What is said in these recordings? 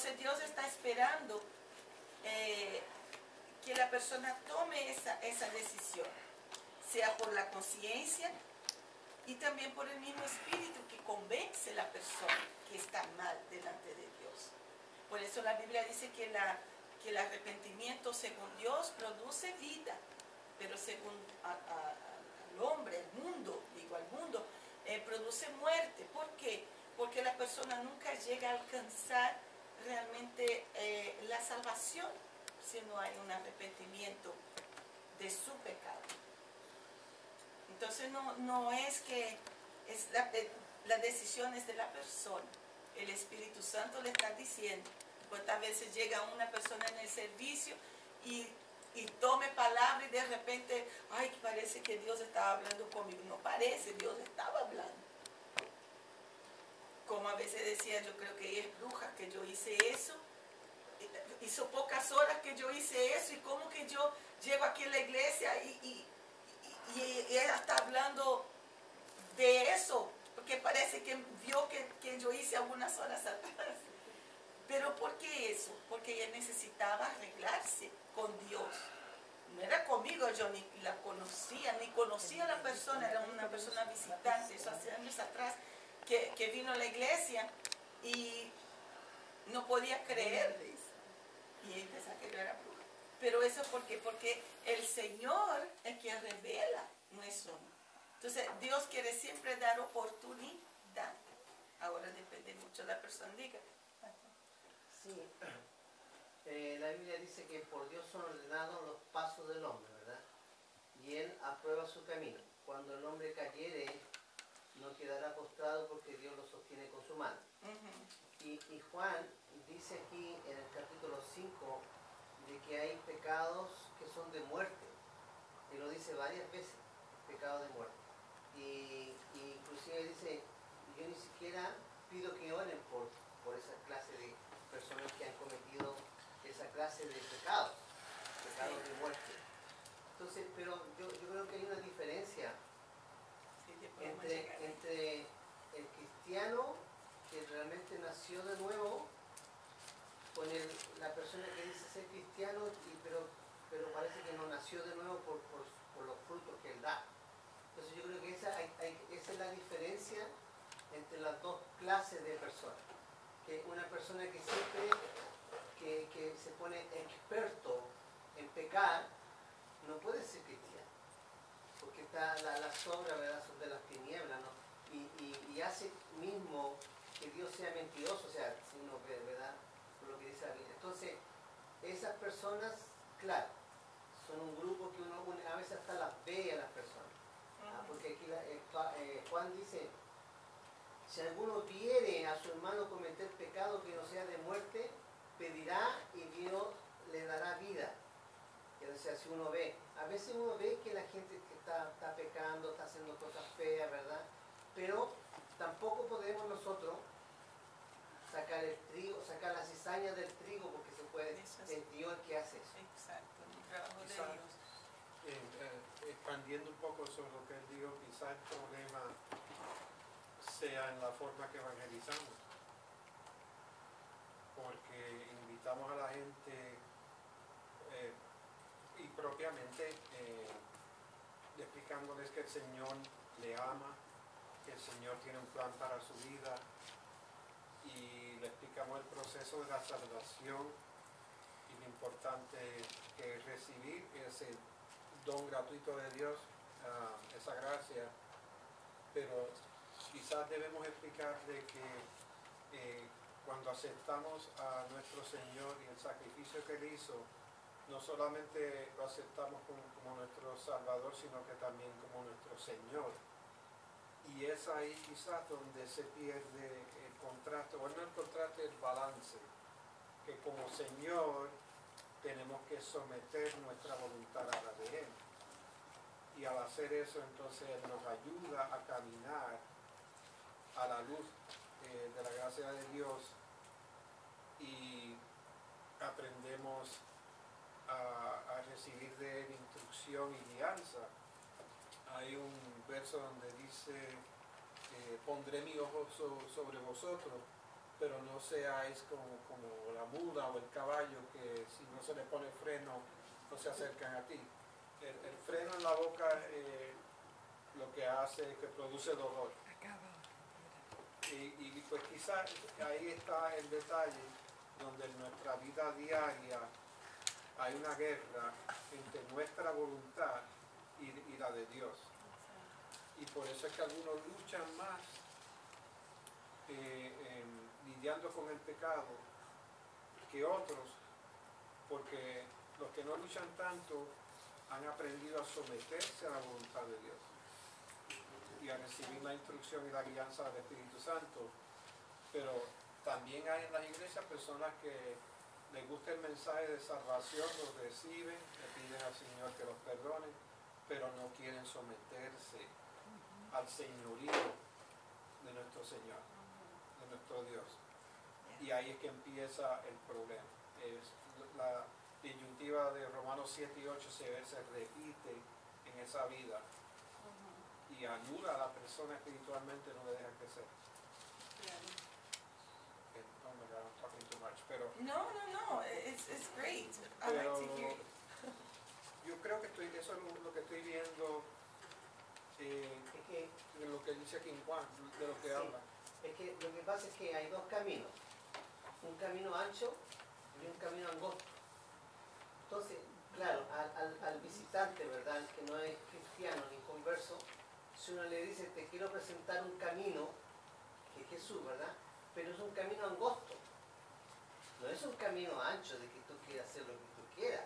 Entonces Dios está esperando que la persona tome esa decisión, sea por la conciencia y también por el mismo espíritu que convence a la persona que está mal delante de Dios. Por eso la Biblia dice que el arrepentimiento según Dios produce vida, pero según al hombre, al mundo, produce muerte. ¿Por qué? Porque la persona nunca llega a alcanzar realmente la salvación si no hay un arrepentimiento de su pecado. Entonces no es que la decisión es de la persona. El Espíritu Santo le está diciendo. ¿Cuántas veces llega una persona en el servicio y tome palabra y de repente, ay, parece que Dios estaba hablando conmigo? No parece, Dios estaba hablando. Como a veces decía, yo creo que ella es bruja, que yo hice eso. Hizo pocas horas que yo hice eso, y como que yo llego aquí a la iglesia y ella está hablando de eso, porque parece que vio que yo hice algunas horas atrás. Pero ¿por qué eso? Porque ella necesitaba arreglarse con Dios. No era conmigo, yo ni la conocía, ni conocía a la persona, era una persona visitante, eso hace años atrás, que vino a la iglesia y no podía creer. Y ella pensaba que yo era bruja. Pero eso porque el Señor es quien revela, no es uno. Entonces Dios quiere siempre dar oportunidad. Ahora depende mucho de la persona, diga. Sí, la Biblia dice que por Dios son ordenados los pasos del hombre, ¿verdad? Y Él aprueba su camino. Cuando el hombre cayere, no quedará postrado porque Dios lo sostiene con su mano. Y Juan dice aquí en el capítulo 5 de que hay pecados que son de muerte. Y lo dice varias veces, pecados de muerte. Y inclusive dice, yo ni siquiera pido que oren por esa clase de personas que han cometido esa clase de pecados de muerte. Entonces, pero yo creo que hay una diferencia entre el cristiano que realmente nació de nuevo con la persona que dice ser cristiano, pero parece que no nació de nuevo por los frutos que él da. Entonces yo creo que esa es la diferencia entre las dos clases de personas. Que una persona que siempre que se pone experto en pecar no puede ser cristiano, porque está las obras, ¿verdad?, son de las tinieblas, ¿no? Y hace mismo que Dios sea mentiroso, o sea, si uno ve, ¿verdad?, por lo que dice la Biblia. Entonces, esas personas, claro, son un grupo que uno a veces hasta las ve a las personas. Porque aquí Juan dice, si alguno viere a su hermano cometer pecado que no sea de muerte, pedirá y Dios le dará vida. O sea, si uno ve, a veces uno ve que la gente que está pecando, está haciendo cosas feas, ¿verdad? Pero tampoco podemos nosotros sacar el trigo, sacar la cizaña del trigo, porque se puede, es Dios el que hace eso. Exacto, el trabajo de Dios. Expandiendo un poco sobre lo que él dijo, quizás el problema sea en la forma que evangelizamos, porque invitamos a la gente y propiamente explicándoles que el Señor le ama, que el Señor tiene un plan para su vida, y le explicamos el proceso de la salvación y lo importante que es recibir ese don gratuito de Dios, esa gracia. Pero quizás debemos explicar de que cuando aceptamos a nuestro Señor y el sacrificio que Él hizo, no solamente lo aceptamos como nuestro Salvador, sino que también como nuestro Señor. Y es ahí quizás donde se pierde el contraste, o no el contraste, el balance, que como Señor tenemos que someter nuestra voluntad a la de Él. Y al hacer eso, entonces Él nos ayuda a caminar a la luz de la gracia de Dios, y aprendemos a recibir de Él instrucción y guianza. Hay un verso donde dice, pondré mi ojo sobre vosotros, pero no seáis como la mula o el caballo que si no se le pone freno no se acercan a ti. El freno en la boca lo que hace es que produce dolor. Y pues quizás ahí está el detalle donde en nuestra vida diaria hay una guerra entre nuestra voluntad y la de Dios. Y por eso es que algunos luchan más lidiando con el pecado que otros, porque los que no luchan tanto han aprendido a someterse a la voluntad de Dios y a recibir la instrucción y la guianza del Espíritu Santo. Pero también hay en las iglesias personas que les gusta el mensaje de salvación, lo reciben, le piden al Señor que los perdone, pero no quieren someterse al señorío de nuestro Señor, de nuestro Dios. Y ahí es que empieza el problema. La disyuntiva de Romanos 7 y 8 se repite en esa vida y anula a la persona espiritualmente, no le deja crecer. Oh my God, I'm talking too much, pero No, it's great. I like to hear it. yo creo que eso es lo que estoy viendo Es que, de lo que dice aquí en Juan, de lo que sí, habla. es que lo que pasa es que hay dos caminos, un camino ancho y un camino angosto. Entonces, claro, al visitante, ¿verdad?, que no es cristiano ni converso, si uno le dice, te quiero presentar un camino, que es Jesús, ¿verdad?, pero es un camino angosto, no es un camino ancho de que tú quieras hacer lo que tú quieras,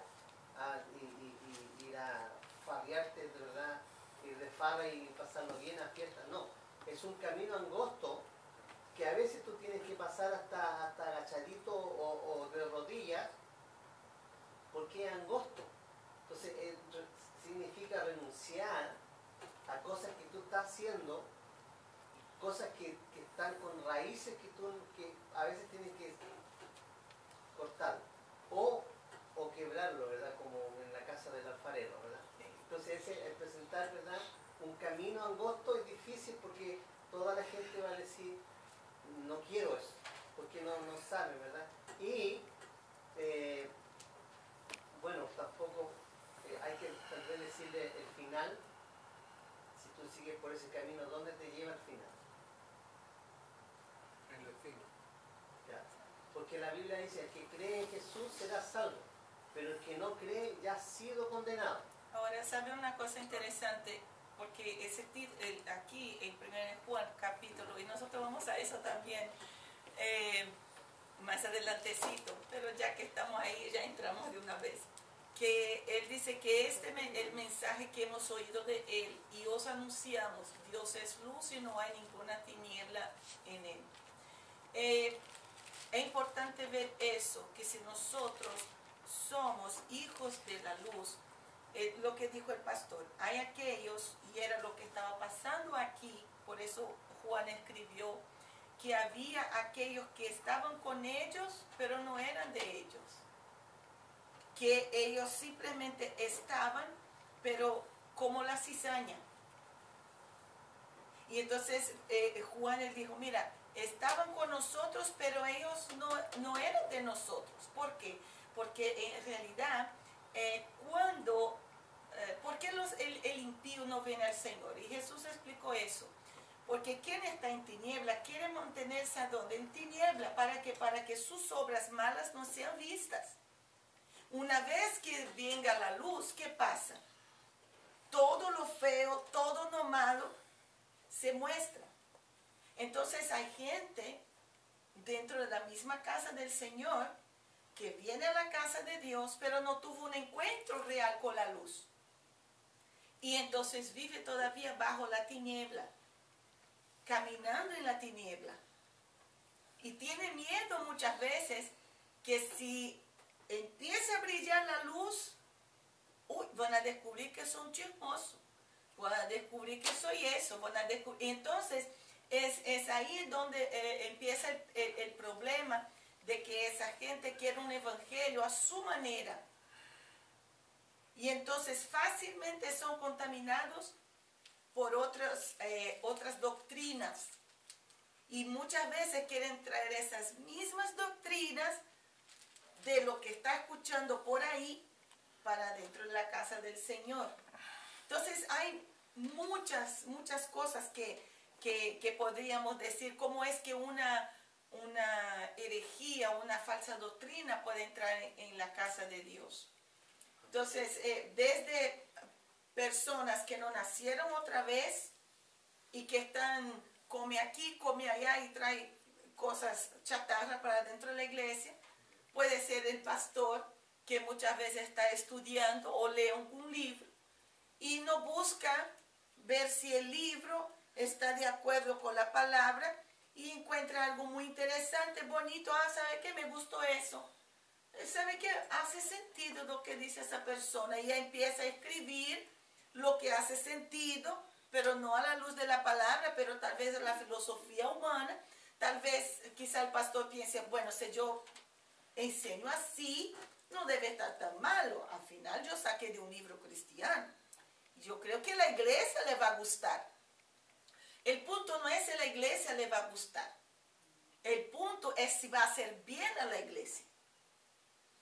y ir a farrearte, de verdad, ir de farra y pasarlo bien a fiestas, no. Es un camino angosto que a veces tú tienes que pasar hasta agachadito o de rodillas, porque es angosto. Entonces significa renunciar a cosas que tú estás haciendo, cosas que están con raíces que a veces tienes que cortar o quebrarlo, ¿verdad? Como en la casa del alfarero, ¿verdad? Entonces el presentar, ¿verdad?, un camino angosto es difícil porque toda la gente va a decir, no quiero eso, porque no sabe, ¿verdad? Y bueno, tampoco hay que tal vez decirle el final. Si tú sigues por ese camino, ¿dónde te lleva el final? El destino. ¿Ya? Porque la Biblia dice, el que cree en Jesús será salvo, pero el que no cree ya ha sido condenado. Ahora, ¿sabe una cosa interesante? Porque aquí en 1 Juan capítulo, y nosotros vamos a eso también más adelantecito, pero ya que estamos ahí, ya entramos de una vez. Que él dice que el mensaje que hemos oído de él y os anunciamos, Dios es luz y no hay ninguna tiniebla en él. Es importante ver eso, que si nosotros somos hijos de la luz, lo que dijo el pastor, hay aquellos, y era lo que estaba pasando aquí, por eso Juan escribió, que había aquellos que estaban con ellos, pero no eran de ellos. Que ellos simplemente estaban, pero como la cizaña. Y entonces Juan les dijo, mira, estaban con nosotros, pero ellos no eran de nosotros. ¿Por qué? Porque en realidad, ¿por qué el impío no viene al Señor? Y Jesús explicó eso. Porque quien está en tiniebla quiere mantenerse ¿a dónde? En tiniebla, para que sus obras malas no sean vistas. Una vez que venga la luz, ¿qué pasa? Todo lo feo, todo lo malo se muestra. Entonces hay gente dentro de la misma casa del Señor que viene a la casa de Dios, pero no tuvo un encuentro real con la luz. Y entonces vive todavía bajo la tiniebla, caminando en la tiniebla. Y tiene miedo muchas veces que si empieza a brillar la luz, van a descubrir que son chismosos, van a descubrir que soy eso, entonces es ahí donde empieza el problema de que esa gente quiere un evangelio a su manera, y entonces fácilmente son contaminados por otras doctrinas Y muchas veces quieren traer esas mismas doctrinas de lo que está escuchando por ahí para dentro de la casa del Señor. Entonces hay muchas cosas que podríamos decir, cómo es que una herejía, una falsa doctrina puede entrar en la casa de Dios. Entonces, desde personas que no nacieron otra vez y que están, come aquí, come allá y trae cosas chatarra para dentro de la iglesia. Puede ser el pastor que muchas veces está estudiando o lee un libro y no busca ver si el libro está de acuerdo con la palabra y encuentra algo muy interesante, bonito. ¿Sabe qué? Me gustó eso. ¿Sabe qué? Hace sentido lo que dice esa persona y ya empieza a escribir lo que hace sentido, pero no a la luz de la palabra, pero tal vez de la filosofía humana. Tal vez quizá el pastor piense, bueno, si yo enseño así, no debe estar tan malo. Al final yo saqué de un libro cristiano. Yo creo que a la iglesia le va a gustar. El punto no es si a la iglesia le va a gustar. El punto es si va a hacer bien a la iglesia.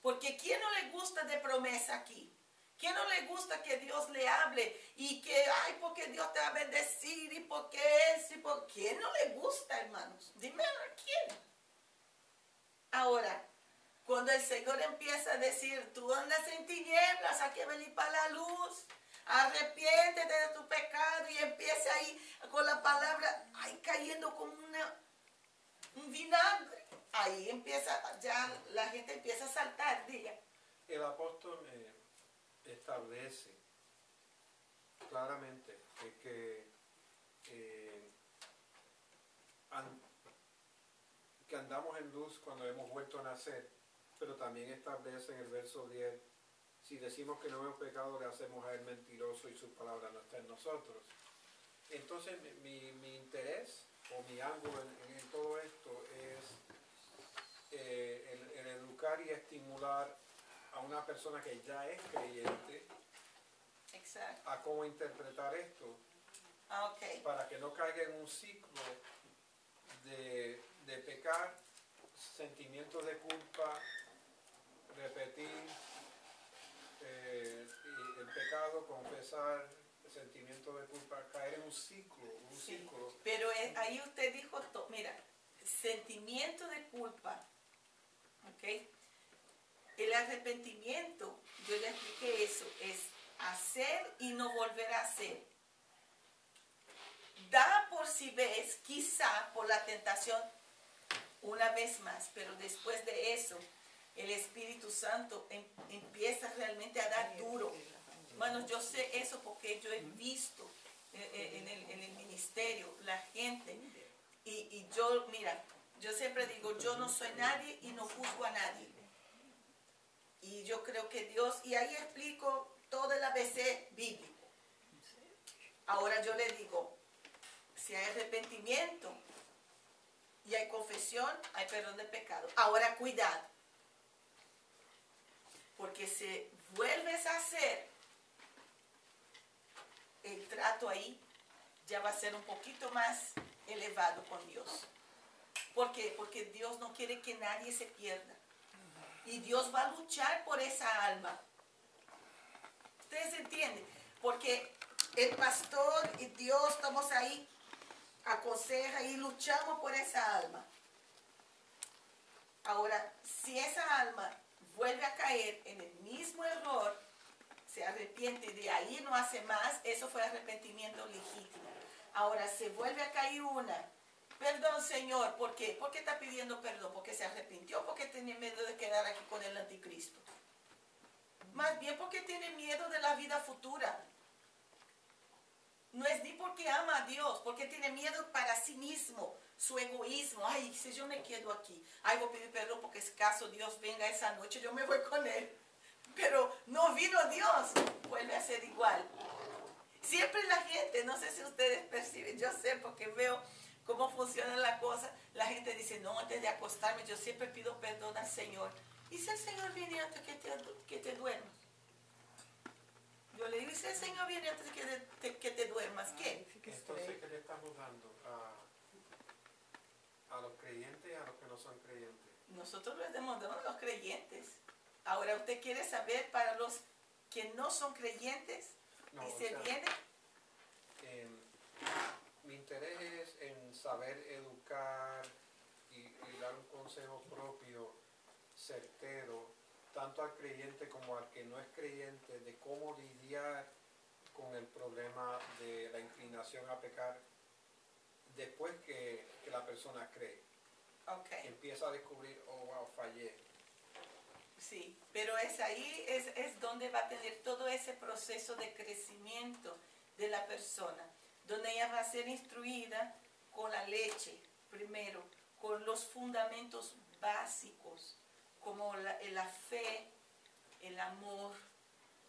Porque ¿quién no le gusta de promesa aquí? ¿Quién no le gusta que Dios le hable? Y que, ay, porque Dios te va a bendecir, y porque es, y por... ¿Quién no le gusta, hermanos? Dime a quién. Ahora, cuando el Señor empieza a decir, tú andas en tinieblas, hay que venir para la luz, arrepiéntete de tu pecado, y empieza ahí con la palabra, ahí cayendo como un vinagre. Ahí empieza, ya la gente empieza a saltar, diga. El apóstol establece claramente que andamos en luz cuando hemos vuelto a nacer, pero también establece en el verso 10, si decimos que no hemos pecado, le hacemos a él mentiroso y su palabra no está en nosotros. Entonces mi interés o mi ángulo en todo esto es el educar y estimular a una persona que ya es creyente. Exacto. A cómo interpretar esto, Okay. Para que no caiga en un ciclo de pecar, sentimientos de culpa, repetir el pecado, confesar, sentimientos de culpa, caer en un ciclo, círculo. Pero ahí usted dijo, mira, sentimiento de culpa, ¿ok? El arrepentimiento, yo le expliqué eso, es hacer y no volver a hacer. Da por si ves, quizá por la tentación, una vez más, pero después de eso, el Espíritu Santo empieza realmente a dar duro. Bueno, yo sé eso porque yo he visto en el ministerio la gente, y yo, mira, yo siempre digo, yo no soy nadie y no juzgo a nadie. Y yo creo que Dios, y ahí explico todo el ABC bíblico. Ahora yo le digo, si hay arrepentimiento y hay confesión, hay perdón de pecado. Ahora cuidado, porque si vuelves a hacer, el trato ahí ya va a ser un poquito más elevado con Dios. ¿Por qué? Porque Dios no quiere que nadie se pierda. Y Dios va a luchar por esa alma. ¿Ustedes entienden? Porque el pastor y Dios estamos ahí, aconseja y luchamos por esa alma. Ahora, si esa alma vuelve a caer en el mismo error, se arrepiente y de ahí no hace más, eso fue arrepentimiento legítimo. Ahora, se vuelve a caer una, perdón, Señor, ¿por qué? ¿Por qué está pidiendo perdón? ¿Porque se arrepintió? ¿Porque tiene miedo de quedar aquí con el anticristo? Más bien porque tiene miedo de la vida futura. No es ni porque ama a Dios, porque tiene miedo para sí mismo, su egoísmo. Ay, si yo me quedo aquí, ay, voy a pedir perdón porque si caso Dios venga esa noche, yo me voy con él. Pero no vino Dios, vuelve a ser igual. Siempre la gente, no sé si ustedes perciben, yo sé porque veo cómo funciona la cosa, la gente dice, no, antes de acostarme yo siempre pido perdón al Señor. ¿Y si el Señor viene antes que te duermas? Yo le digo, ¿y si el Señor viene antes que te duermas? ¿Qué? Entonces, ¿qué le estamos dando? ¿A los creyentes y a los que no son creyentes? Nosotros les damos a los creyentes. Ahora usted quiere saber para los que no son creyentes No, y o se sea, vienen. Mi interés es en saber educar y dar un consejo propio, certero, tanto al creyente como al que no es creyente, de cómo lidiar con el problema de la inclinación a pecar después que la persona cree. Okay. Empieza a descubrir, oh wow, fallé. Sí, pero es ahí, es donde va a tener todo ese proceso de crecimiento de la persona, donde ella va a ser instruida con la leche, primero, con los fundamentos básicos, como la fe, el amor,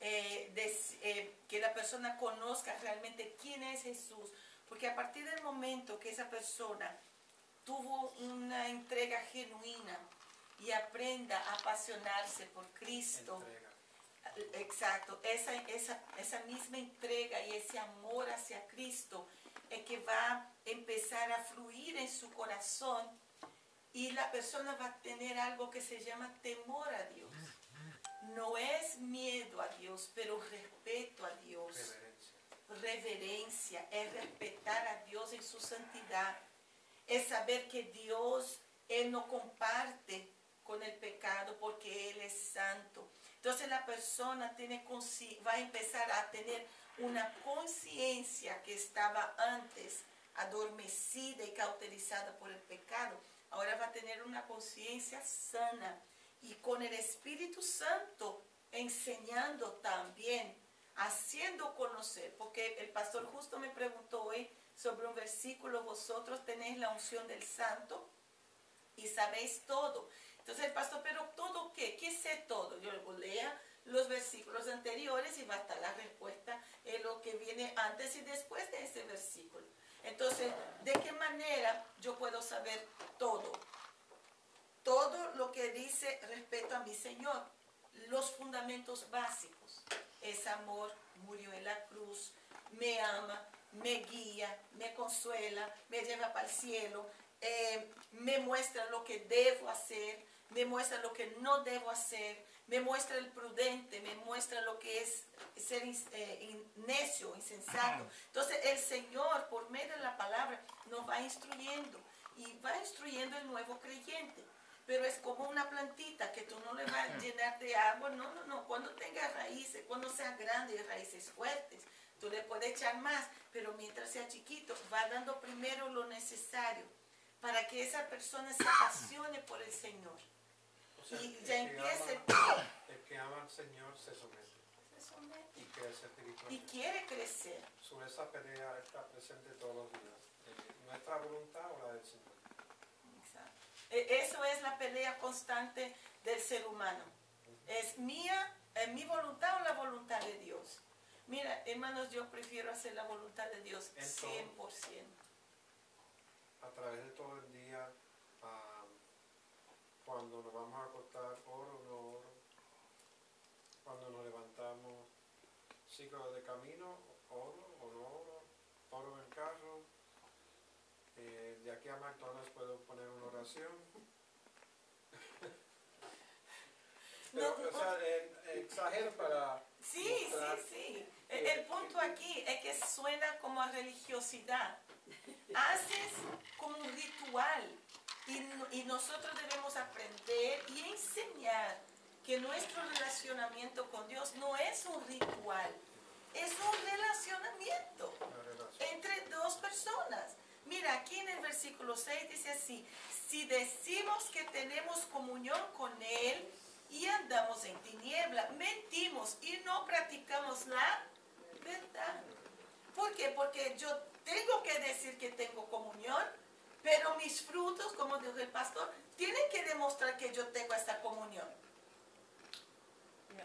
que la persona conozca realmente quién es Jesús, porque a partir del momento que esa persona tuvo una entrega genuina y aprenda a apasionarse por Cristo. Entrega. Exacto, esa misma entrega y ese amor hacia Cristo es que va a empezar a fluir en su corazón y la persona va a tener algo que se llama temor a Dios. No es miedo a Dios, pero respeto a Dios. Reverencia, es respetar a Dios en su santidad. Es saber que Dios, Él no comparte con el pecado porque Él es santo. Entonces la persona va a empezar a tener una conciencia que estaba antes adormecida y cauterizada por el pecado. Ahora va a tener una conciencia sana y con el Espíritu Santo enseñando también, haciendo conocer, porque el pastor justo me preguntó hoy sobre un versículo: vosotros tenéis la unción del santo y sabéis todo. Entonces el pastor, ¿pero todo qué? ¿Qué sé todo? Yo lea los versículos anteriores y va a estar la respuesta en lo que viene antes y después de ese versículo. Entonces, ¿de qué manera yo puedo saber todo? Todo lo que dice respecto a mi Señor. Los fundamentos básicos. Es amor, murió en la cruz, me ama, me guía, me consuela, me lleva para el cielo, me muestra lo que debo hacer, me muestra lo que no debo hacer, me muestra el prudente, me muestra lo que es ser necio, insensato. Entonces el Señor, por medio de la palabra, nos va instruyendo y va instruyendo el nuevo creyente. Pero es como una plantita que tú no le vas a llenar de agua. No. Cuando tenga raíces, cuando sea grande y raíces fuertes, tú le puedes echar más. Pero mientras sea chiquito, va dando primero lo necesario para que esa persona se apasione por el Señor. O sea, Y ya empiece. El que ama al Señor se somete. Y crece espiritualmente. Y quiere crecer. Sobre esa pelea está presente todos los días. ¿Nuestra voluntad o la del Señor? Eso es la pelea constante del ser humano. ¿Es mi voluntad o la voluntad de Dios? Mira, hermanos, yo prefiero hacer la voluntad de Dios 100%. A través de todo el día, cuando nos vamos a acostar, oro o no oro. Cuando nos levantamos, sigo de camino, oro o no oro. Oro en el carro. De aquí a McDonald's puedo poner una oración. Pero, o sea, exagero para Sí. El punto aquí es que suena como a religiosidad. Haces como un ritual y nosotros debemos aprender y enseñar que nuestro relacionamiento con Dios no es un ritual, es un relacionamiento entre dos personas. Mira, aquí en el versículo 6 dice así: si decimos que tenemos comunión con Él y andamos en tiniebla, mentimos y no practicamos la verdad. ¿Por qué? Porque yo tengo que decir que tengo comunión, pero mis frutos, como dijo el pastor, tienen que demostrar que yo tengo esta comunión.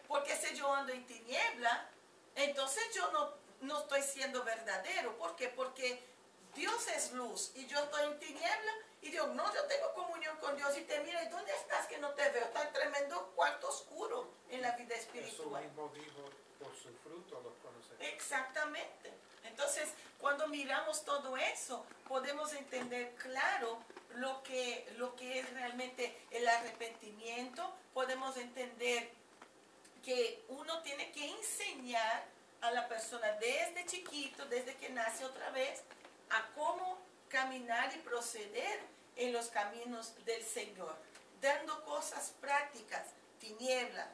Porque si yo ando en tiniebla, entonces yo no estoy siendo verdadero. ¿Por qué? Porque Dios es luz y yo estoy en tiniebla y Dios, no, yo tengo comunión con Dios y te mira, ¿y dónde estás que no te veo? Está en tremendo cuarto oscuro en la vida espiritual. Jesús mismo dijo, por su fruto los conocerán. Exactamente. Entonces, cuando miramos todo eso, podemos entender claro lo que es realmente el arrepentimiento, podemos entender que uno tiene que enseñar a la persona desde chiquito, desde que nace otra vez, a cómo caminar y proceder en los caminos del Señor, dando cosas prácticas, tiniebla,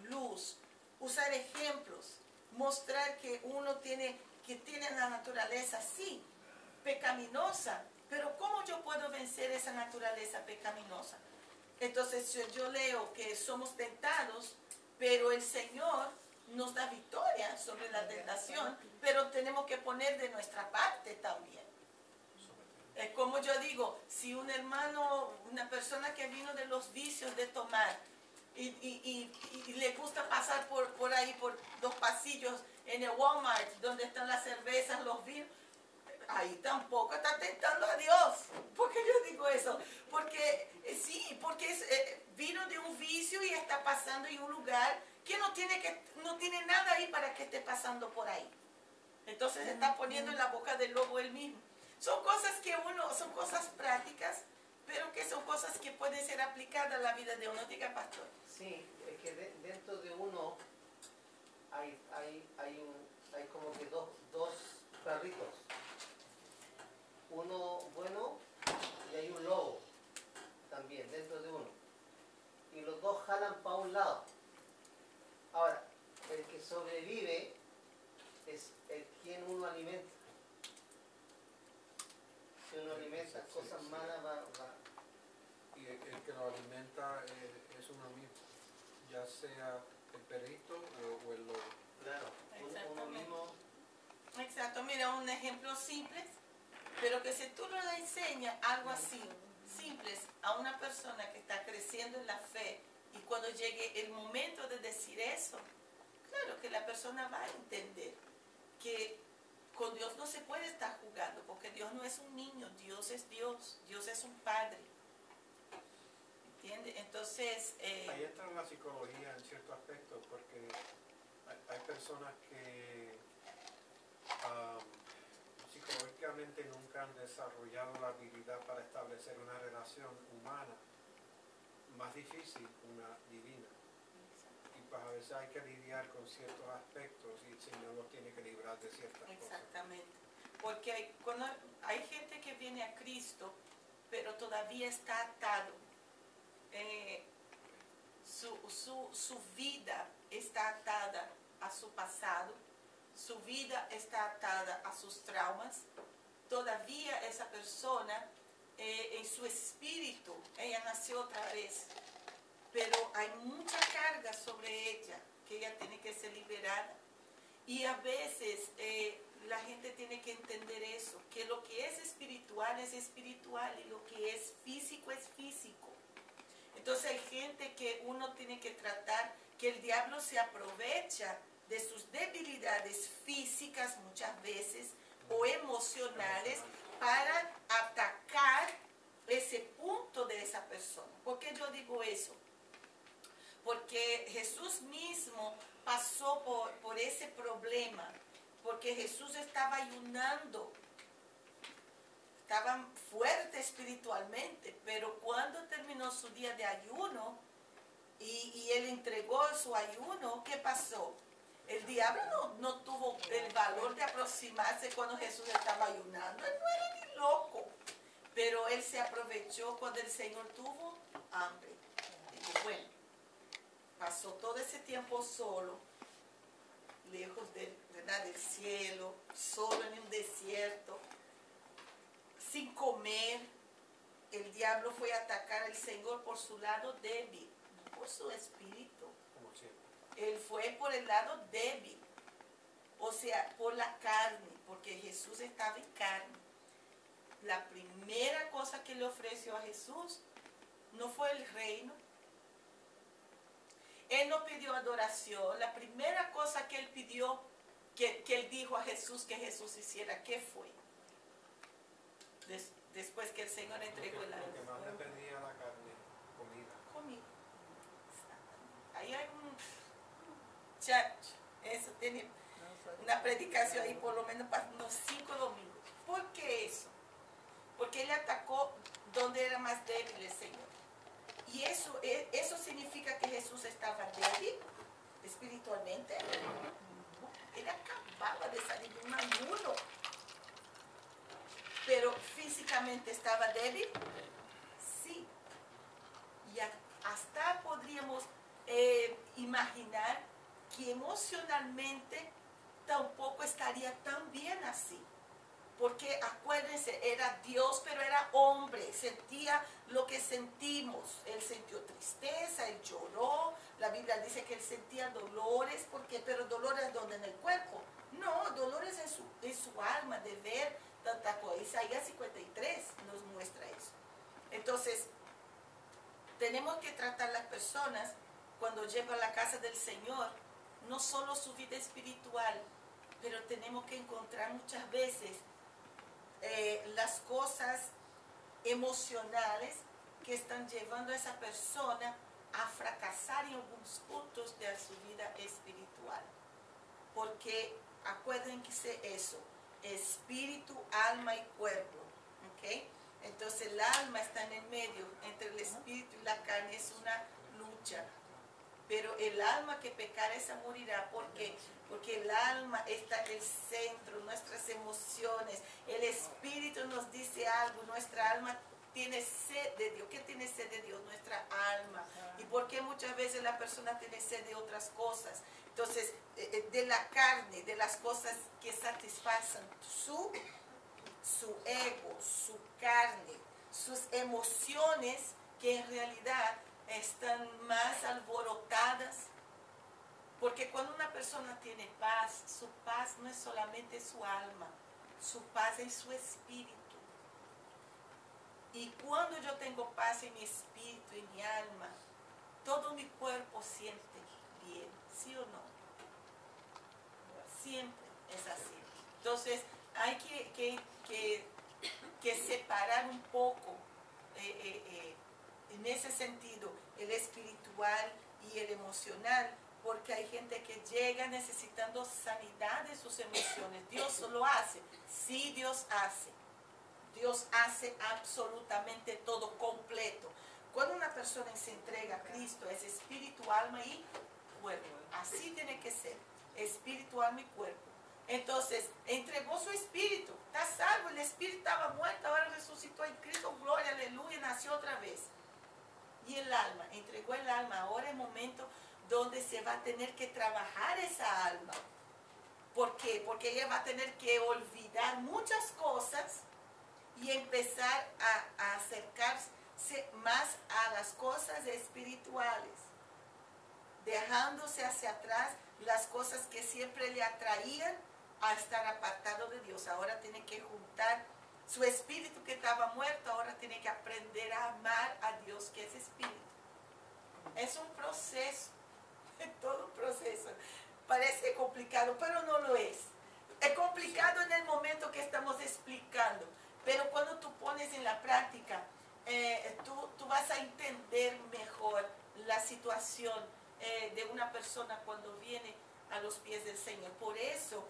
luz, usar ejemplos, mostrar que uno tiene la naturaleza, sí, pecaminosa, pero ¿cómo yo puedo vencer esa naturaleza pecaminosa? Entonces yo leo que somos tentados, pero el Señor nos da victoria sobre la tentación, pero tenemos que poner de nuestra parte también. Es como yo digo, si un hermano, una persona que vino de los vicios de tomar y le gusta pasar por ahí, por los pasillos en el Walmart, donde están las cervezas, los vinos, ahí tampoco está tentando a Dios. ¿Por qué yo digo eso? Porque sí, porque vino de un vicio y está pasando en un lugar que no tiene nada ahí para que esté pasando por ahí. Entonces se está poniendo en la boca del lobo él mismo. Son cosas son cosas prácticas, pero que son cosas que pueden ser aplicadas a la vida de uno. Diga, pastor. Sí, es que dentro de uno hay como que dos perritos. Uno bueno y hay un lobo también dentro de uno. Y los dos jalan para un lado. Ahora, el que sobrevive es el quien uno alimenta. Si uno alimenta cosas malas, va. Y el que lo alimenta es uno mismo, ya sea el perrito o el lobo. Claro, uno mismo. Exacto, mira, un ejemplo simple, pero que si tú no le enseñas algo así, simples, a una persona que está creciendo en la fe, y cuando llegue el momento de decir eso, claro que la persona va a entender que con Dios no se puede estar jugando, porque Dios no es un niño, Dios es Dios, Dios es un padre. ¿Entiendes? Entonces... Ahí entra la psicología en cierto aspecto, porque hay personas que psicológicamente nunca han desarrollado la habilidad para establecer una relación humana más difícil, una divina. Y pues a veces hay que lidiar con ciertos aspectos y el Señor los tiene que librar de ciertas cosas. Exactamente. Porque hay gente que viene a Cristo, pero todavía está atado. Su vida está atada a su pasado, su vida está atada a sus traumas. Todavía esa persona, en su espíritu, ella nació otra vez, pero hay mucha carga sobre ella que ella tiene que ser liberada. Y a veces la gente tiene que entender eso, que lo que es espiritual y lo que es físico es físico. Entonces hay gente que uno tiene que tratar, que el diablo se aprovecha de sus debilidades físicas muchas veces o emocionales para atacar ese punto de esa persona. ¿Por qué yo digo eso? Porque Jesús mismo pasó por ese problema, porque Jesús estaba ayunando, estaba fuerte espiritualmente, pero cuando terminó su día de ayuno y él entregó su ayuno, ¿qué pasó? El diablo no tuvo el valor de aproximarse cuando Jesús estaba ayunando. Él no era ni loco, pero él se aprovechó cuando el Señor tuvo hambre. Dijo, bueno, pasó todo ese tiempo solo, lejos del cielo, solo en un desierto, sin comer. El diablo fue a atacar al Señor por su lado débil, no por su espíritu. Como siempre. Él fue por el lado débil, o sea, por la carne, porque Jesús estaba en carne. La primera cosa que le ofreció a Jesús no fue el reino. Él no pidió adoración. La primera cosa que él pidió, que él dijo a Jesús que Jesús hiciera, ¿qué fue? Después que el Señor entregó el alma. Lo que más le pedía a la carne, comida. Ahí hay un church, eso tiene una predicación ahí por lo menos para unos 5 domingos. ¿Por qué eso? Porque él atacó donde del Señor. Y eso significa que Jesús estaba débil espiritualmente. Él acababa de salir de un ayuno. Pero físicamente estaba débil. Sí. Y hasta podríamos imaginar que emocionalmente tampoco estaría tan bien así. Porque acuérdense, era Dios, pero era hombre, sentía lo que sentimos. Él sintió tristeza, él lloró. La Biblia dice que él sentía dolores, ¿por qué? Pero dolores ¿dónde? En el cuerpo. No, dolores en su alma de ver tanta cosa. Isaías 53 nos muestra eso. Entonces, tenemos que tratar a las personas cuando llegan a la casa del Señor, no solo su vida espiritual, pero tenemos que encontrar muchas veces las cosas emocionales que están llevando a esa persona a fracasar en algunos puntos de su vida espiritual. Porque acuérdense eso, espíritu, alma y cuerpo. ¿Okay? Entonces el alma está en el medio, entre el espíritu y la carne, es una lucha. Pero el alma que pecare esa morirá. ¿Por qué? Porque el alma está en el centro, nuestras emociones. El espíritu nos dice algo, nuestra alma tiene sed de Dios. ¿Qué tiene sed de Dios? Nuestra alma. ¿Y por qué muchas veces la persona tiene sed de otras cosas? Entonces, de la carne, de las cosas que satisfacen su ego, su carne, sus emociones que en realidad están más alborotadas, porque cuando una persona tiene paz, su paz no es solamente su alma, su paz es su espíritu. Y cuando yo tengo paz en mi espíritu y mi alma, todo mi cuerpo siente bien, ¿sí o no? Siempre es así. Entonces hay que separar un poco en ese sentido el espiritual y el emocional, porque hay gente que llega necesitando sanidad de sus emociones. Dios lo hace, sí, Dios hace absolutamente todo completo. Cuando una persona se entrega a Cristo, es espíritu, alma y cuerpo. Así tiene que ser, espíritu, alma y cuerpo. Entonces, entregó su espíritu, está salvo, el espíritu estaba muerto, ahora resucitó en Cristo, gloria, aleluya, nació otra vez. Y el alma, entregó el alma, ahora es el momento donde se va a tener que trabajar esa alma. ¿Por qué? Porque ella va a tener que olvidar muchas cosas y empezar a acercarse más a las cosas espirituales, dejándose hacia atrás las cosas que siempre le atraían a estar apartado de Dios. Ahora tiene que juntar su espíritu que estaba muerto, ahora tiene que aprender a amar a Dios que es espíritu. Es un proceso, es todo un proceso. Parece complicado, pero no lo es. Es complicado en el momento que estamos explicando, pero cuando tú pones en la práctica, tú vas a entender mejor la situación de una persona cuando viene a los pies del Señor. Por eso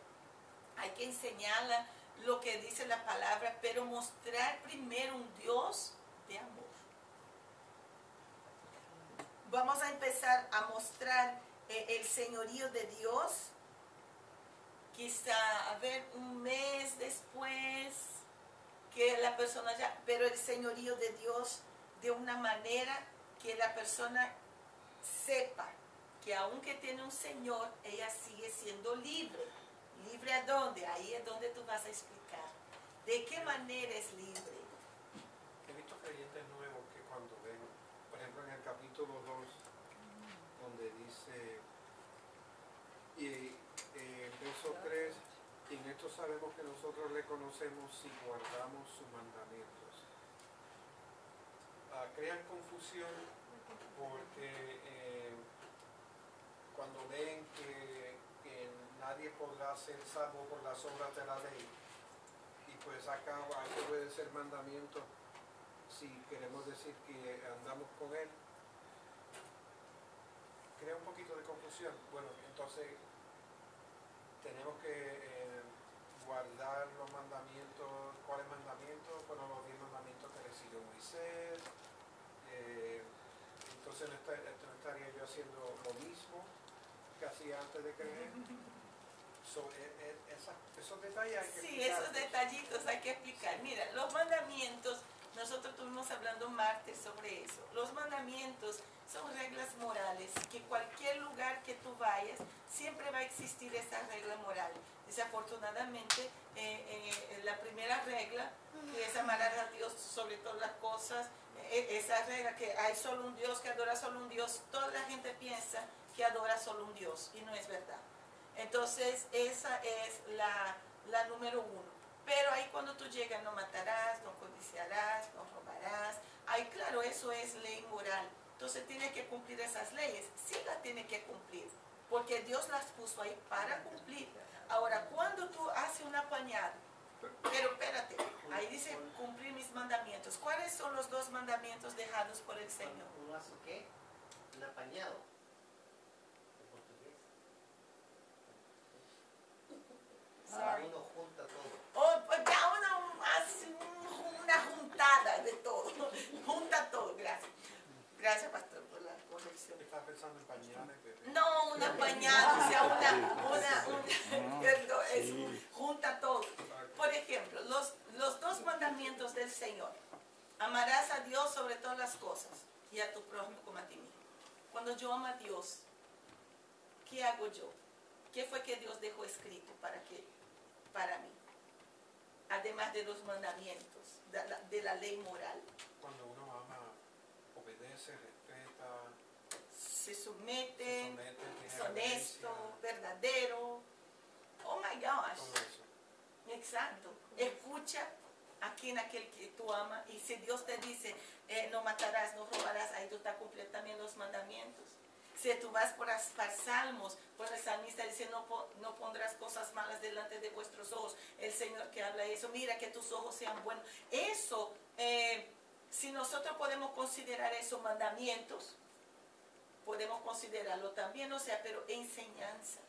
hay que enseñarla lo que dice la palabra, pero mostrar primero un Dios de amor. Vamos a empezar a mostrar el señorío de Dios, quizá, a ver, un mes después que la persona ya, pero el señorío de Dios de una manera que la persona sepa que aunque tiene un Señor, ella sigue siendo libre. ¿Libre a dónde? Ahí es donde tú vas a explicar. ¿De qué manera es libre? He visto creyentes nuevos que cuando ven, por ejemplo en el capítulo 2, donde dice, y el verso 3, y en esto sabemos que nosotros le conocemos si guardamos sus mandamientos. Crean confusión porque cuando ven que nadie podrá ser salvo por las obras de la ley, y pues acá hay que obedecer mandamientos si queremos decir que andamos con él, crea un poquito de confusión. Bueno, entonces tenemos que guardar los mandamientos. ¿Cuáles mandamientos? Bueno, los 10 mandamientos que recibió Moisés, antes de creer. Esos detalles hay que Sí, explicarlos. esos detallitos hay que explicar. Mira, los mandamientos, nosotros estuvimos hablando martes sobre eso. Los mandamientos son reglas morales, que cualquier lugar que tú vayas, siempre va a existir esa regla moral. Desafortunadamente, la primera regla, que es amar a Dios sobre todas las cosas, esa regla que hay solo un Dios, que adora solo un Dios, toda la gente piensa que adora solo un Dios, y no es verdad. Entonces, esa es la número 1. Pero ahí cuando tú llegas, no matarás, no codiciarás, no robarás. Ahí, claro, eso es ley moral. Entonces, tiene que cumplir esas leyes. Sí las tiene que cumplir, porque Dios las puso ahí para cumplir. Ahora, cuando tú haces un apañado, pero espérate, ahí dice cumplir mis mandamientos. ¿Cuáles son los 2 mandamientos dejados por el Señor? ¿Uno hace qué? Un apañado. En portugués. Sorry. Uno junta todo. O ya uno hace una juntada de todo. Junta todo, gracias. Gracias, pastor, por la corrección. ¿Estás pensando en pañales, bebé? No, un apañado, o sea, perdón, es junta todo. Por ejemplo, los 2 mandamientos del Señor. Amarás a Dios sobre todas las cosas y a tu prójimo como a ti mismo. Cuando yo amo a Dios, ¿qué hago yo? ¿Qué fue que Dios dejó escrito para mí? Además de los mandamientos, de la ley moral. Cuando uno ama, obedece, respeta, Se somete, tiene es honesto, reverencia, verdadero. Oh my gosh. todo eso. Exacto. Escucha a aquel que tú amas. Y si Dios te dice, no matarás, no robarás, ahí tú estás cumpliendo también los mandamientos. Si tú vas por Salmos, por el salmista dice, no pondrás cosas malas delante de vuestros ojos. El Señor que habla eso, mira que tus ojos sean buenos. Eso, si nosotros podemos considerar esos mandamientos, podemos considerarlo también, o sea, pero enseñanzas.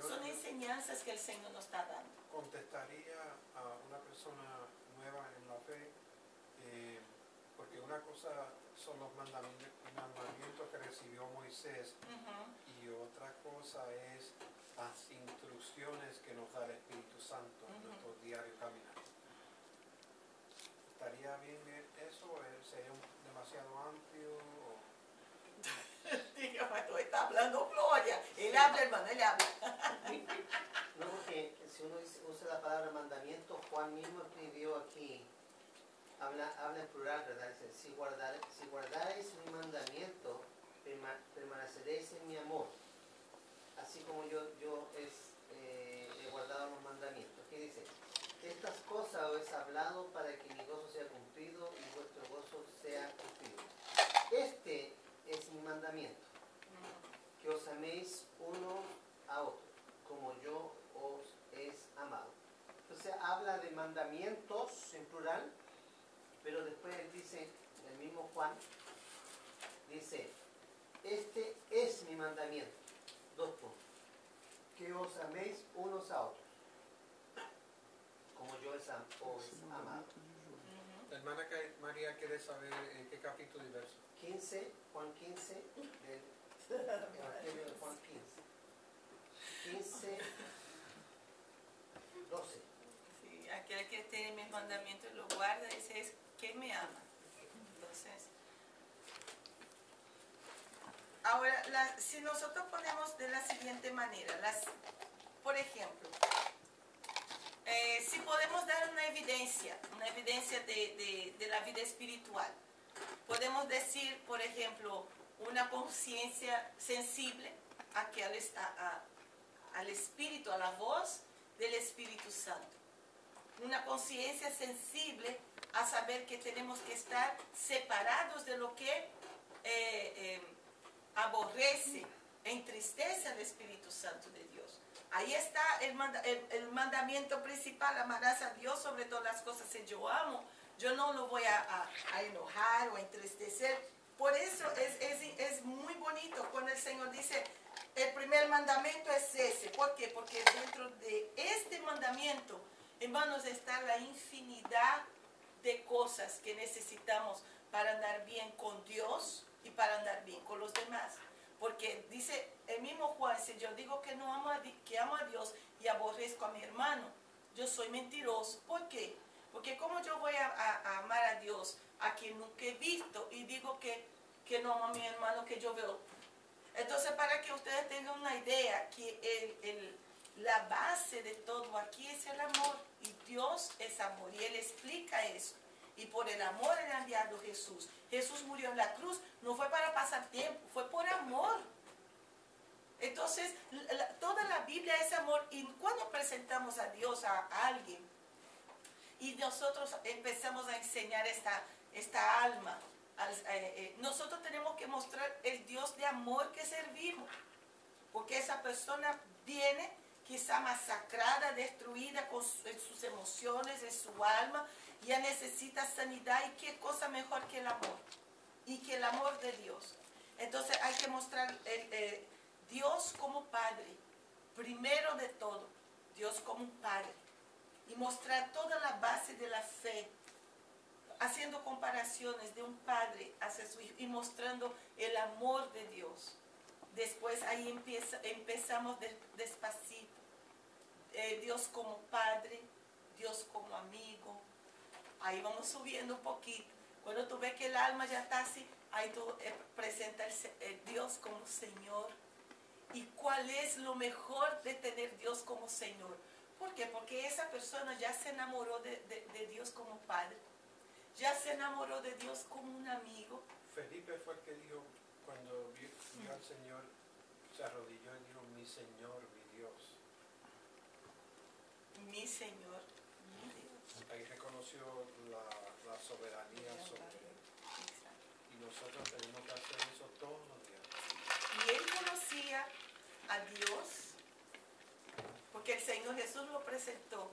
Son enseñanzas que el Señor nos está dando. Contestaría a una persona nueva en la fe, porque una cosa son los mandamientos que recibió Moisés, y otra cosa es las instrucciones que nos da el Espíritu Santo en nuestro diario caminar. ¿Estaría bien eso? ¿Sería demasiado amplio? Dígame, está hablando Gloria. Él habla, hermano, él habla. No, porque si uno usa la palabra mandamiento, Juan mismo escribió aquí, habla en plural, ¿verdad? Dice, si guardaréis mi mandamiento, permaneceréis en mi amor, así como yo he guardado los mandamientos. ¿Qué dice? Estas cosas os he hablado para que mi gozo sea cumplido y vuestro gozo sea cumplido. Este es mi mandamiento, que os améis uno a otro, como yo os he amado. Entonces habla de mandamientos en plural, pero después él dice, el mismo Juan, dice, este es mi mandamiento, 2 puntos, que os améis unos a otros, como yo os he amado. La hermana María quiere saber en qué capítulo y verso. 15, Juan 15, del Evangelio de Juan 15, 12. Sí, aquel que tiene mis mandamientos lo guarda, ese es que me ama. Entonces, ahora, si nosotros ponemos de la siguiente manera, por ejemplo, si podemos dar una evidencia de la vida espiritual, podemos decir, por ejemplo, una conciencia sensible al Espíritu, a la voz del Espíritu Santo. Una conciencia sensible a saber que tenemos que estar separados de lo que aborrece, entristece al Espíritu Santo de Dios. Ahí está el mandamiento principal: amarás a Dios sobre todas las cosas. Si yo amo, yo no lo voy a enojar o a entristecer. Por eso es muy bonito cuando el Señor dice, el primer mandamiento es ese. ¿Por qué? Porque dentro de este mandamiento, hermanos, está la infinidad de cosas que necesitamos para andar bien con Dios y para andar bien con los demás. Porque dice el mismo Juan, si yo digo que no amo que amo a Dios y aborrezco a mi hermano, yo soy mentiroso. ¿Por qué? Porque como yo voy a amar a Dios, a quien nunca he visto, y digo que no amo a mi hermano que yo veo. Entonces, para que ustedes tengan una idea, que la base de todo aquí es el amor, y Dios es amor, y Él explica eso. Y por el amor Él ha enviado a Jesús. Jesús murió en la cruz, no fue para pasar tiempo, fue por amor. Entonces, toda la Biblia es amor, y cuando presentamos a Dios a alguien, y nosotros empezamos a enseñar esta alma, nosotros tenemos que mostrar el Dios de amor que servimos, porque esa persona viene quizá masacrada, destruida en sus emociones, en su alma, ya necesita sanidad, y qué cosa mejor que el amor, y que el amor de Dios. Entonces hay que mostrar Dios como Padre, primero de todo, Dios como un Padre, y mostrar toda la base de la fe, haciendo comparaciones de un padre hacia su hijo y mostrando el amor de Dios. Después ahí empezamos despacito. Dios como padre, Dios como amigo. Ahí vamos subiendo un poquito. Cuando tú ves que el alma ya está así, ahí tú presentas Dios como Señor. ¿Y cuál es lo mejor de tener Dios como Señor? ¿Por qué? Porque esa persona ya se enamoró de Dios como Padre. Ya se enamoró de Dios como un amigo. Felipe fue el que dijo, cuando vio al Señor, se arrodilló y dijo, mi Señor, mi Dios. Mi Señor, mi Dios. Ahí reconoció la soberanía sobre él. Y nosotros tenemos que hacer eso todos los días. Y él conocía a Dios, porque el Señor Jesús lo presentó.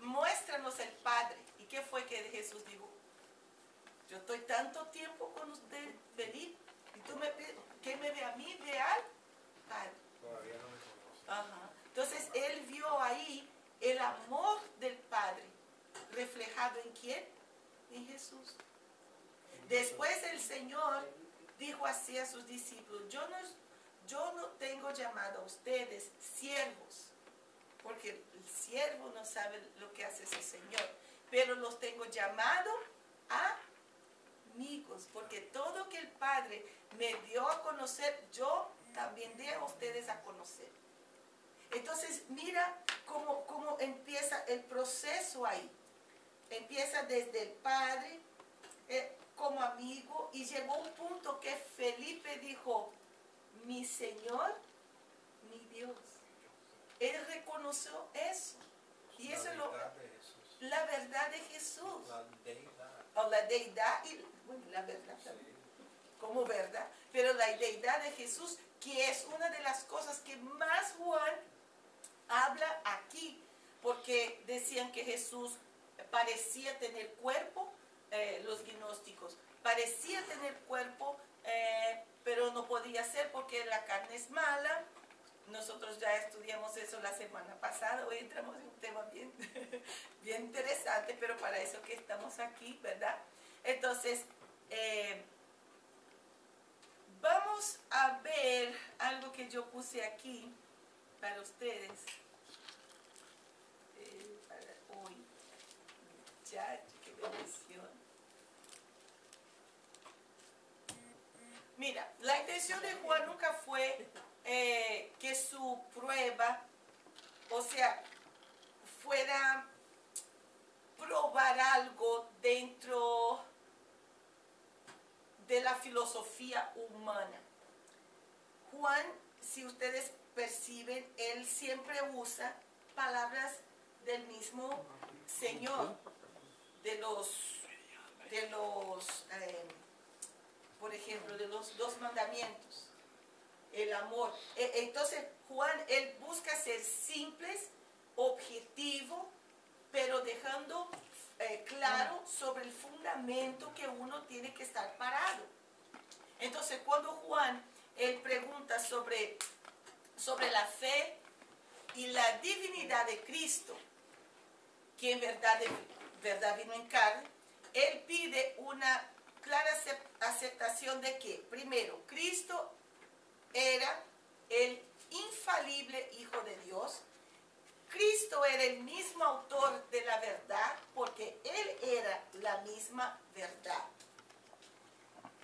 Muéstranos el Padre. ¿Y qué fue que Jesús dijo? Yo estoy tanto tiempo con usted, venid, y tú me pides, ¿qué me ve a mí? Ve al Padre. Todavía no me conoce. Ajá. Entonces él vio ahí el amor del Padre reflejado en ¿quién? En Jesús. Después el Señor dijo así a sus discípulos, yo no tengo llamado a ustedes siervos, porque el siervo no sabe lo que hace su Señor, pero los tengo llamado a amigos, porque todo que el Padre me dio a conocer, yo también di a ustedes a conocer. Entonces mira cómo empieza el proceso ahí. Empieza desde el Padre como amigo, y llegó un punto que Felipe dijo, mi Señor, mi Dios. Él reconoció eso. Y eso es la verdad de Jesús. La deidad. O la deidad y bueno, la verdad también. Como verdad. Pero la deidad de Jesús, que es una de las cosas que más Juan habla aquí. Porque decían que Jesús parecía tener cuerpo, los gnósticos. Parecía tener cuerpo, pero no podía ser porque la carne es mala. Nosotros ya estudiamos eso la semana pasada. Hoy entramos en un tema bien, bien interesante, pero para eso que estamos aquí, ¿verdad? Entonces, vamos a ver algo que yo puse aquí para ustedes. Para hoy. Ya, qué bendición. Mira, la intención de Juan nunca fue que su prueba, o sea, fuera probar algo dentro de la filosofía humana. Juan, si ustedes perciben, él siempre usa palabras del mismo Señor, por ejemplo, de los 2 mandamientos, el amor. Entonces, Juan, él busca ser simples, objetivo, pero dejando claro sobre el fundamento que uno tiene que estar parado. Entonces, cuando Juan, él pregunta sobre la fe y la divinidad de Cristo, que en verdad vino en carne, él pide clara aceptación de que, primero, Cristo era el infalible Hijo de Dios. Cristo era el mismo autor de la verdad, porque Él era la misma verdad.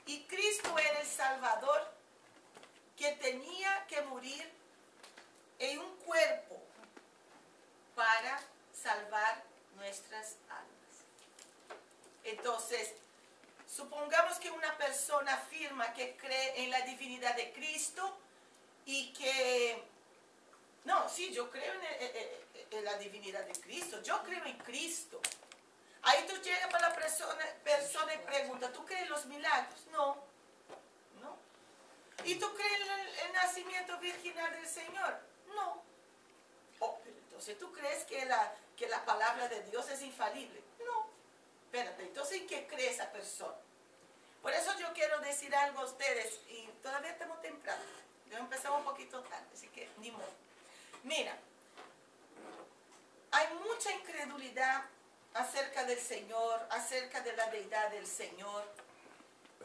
Y Cristo era el Salvador que tenía que morir en un cuerpo para salvar nuestras almas. Entonces, supongamos que una persona afirma que cree en la divinidad de Cristo y que, no, sí, yo creo en la divinidad de Cristo, yo creo en Cristo. Ahí tú llegas para la persona y pregunta, ¿tú crees en los milagros? No, no. ¿Y tú crees en el nacimiento virginal del Señor? No. Oh, pero entonces, ¿tú crees que la palabra de Dios es infalible? No. Espérate, entonces, ¿en qué cree esa persona? Por eso yo quiero decir algo a ustedes, y todavía estamos temprano. Yo empezamos un poquito tarde, así que ni modo. Mira, hay mucha incredulidad acerca del Señor, acerca de la deidad del Señor.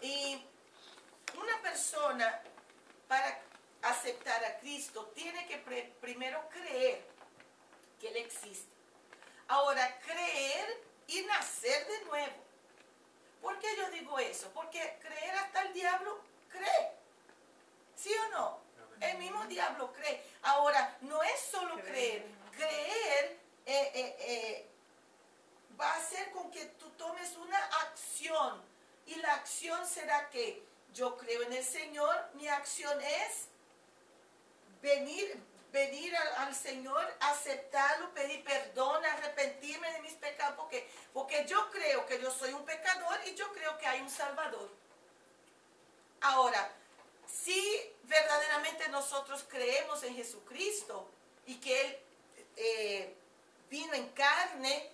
Y una persona, para aceptar a Cristo, tiene que primero creer que Él existe. Ahora, creer y nacer de nuevo. ¿Por qué yo digo eso? Porque creer hasta el diablo cree. ¿Sí o no? El mismo diablo cree. Ahora, no es solo creer. Creer va a hacer con que tú tomes una acción. Y la acción será que yo creo en el Señor. Mi acción es venir al Señor, aceptarlo, pedir perdón, arrepentirme de mis pecados, porque yo creo que yo soy un pecador y yo creo que hay un Salvador. Ahora, si verdaderamente nosotros creemos en Jesucristo y que Él vino en carne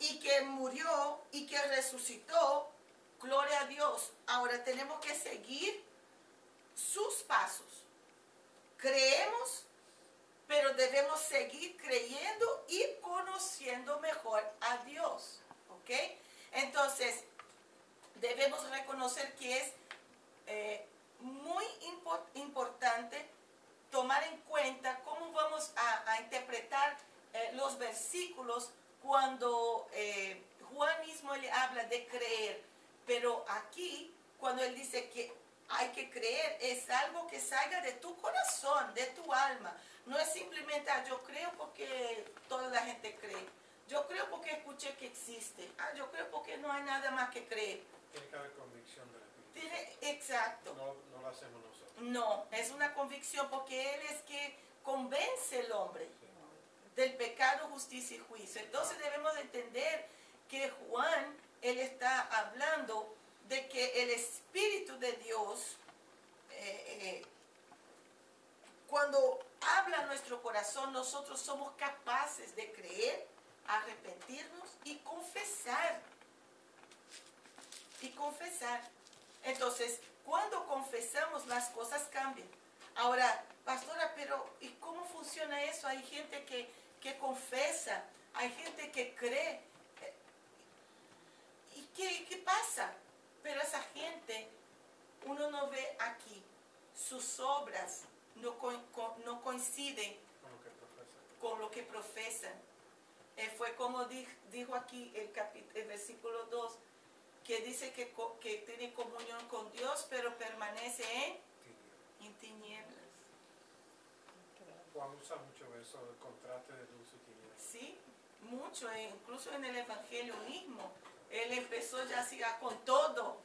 y que murió y que resucitó, gloria a Dios. Ahora tenemos que seguir sus pasos. Creemos, pero debemos seguir creyendo y conociendo mejor a Dios. ¿Ok? Entonces, debemos reconocer que es muy importante tomar en cuenta cómo vamos a interpretar los versículos cuando Juan mismo le habla de creer. Pero aquí, cuando él dice que hay que creer, es algo que salga de tu corazón, de tu alma. No es simplemente, yo creo porque toda la gente cree. Yo creo porque escuché que existe. Yo creo porque no hay nada más que creer. Tiene que haber convicción de la Biblia. Exacto. No lo hacemos nosotros. No, es una convicción porque Él es que convence al hombre del pecado, justicia y juicio. Entonces debemos entender que Juan, él está hablando de que el Espíritu de Dios, cuando habla nuestro corazón, nosotros somos capaces de creer, arrepentirnos y confesar. Y confesar. Entonces, cuando confesamos, las cosas cambian. Ahora, pastora, pero ¿y cómo funciona eso? Hay gente que confesa, hay gente que cree. ¿Y qué pasa? Pero esa gente, uno no ve aquí. Sus obras no coinciden con lo que profesan. Fue como dijo aquí el versículo 2, que dice que tiene comunión con Dios, pero permanece en tinieblas. Juan usa mucho eso, el contraste de luz y tinieblas. Sí, mucho, incluso en el Evangelio mismo. Él empezó ya así con todo,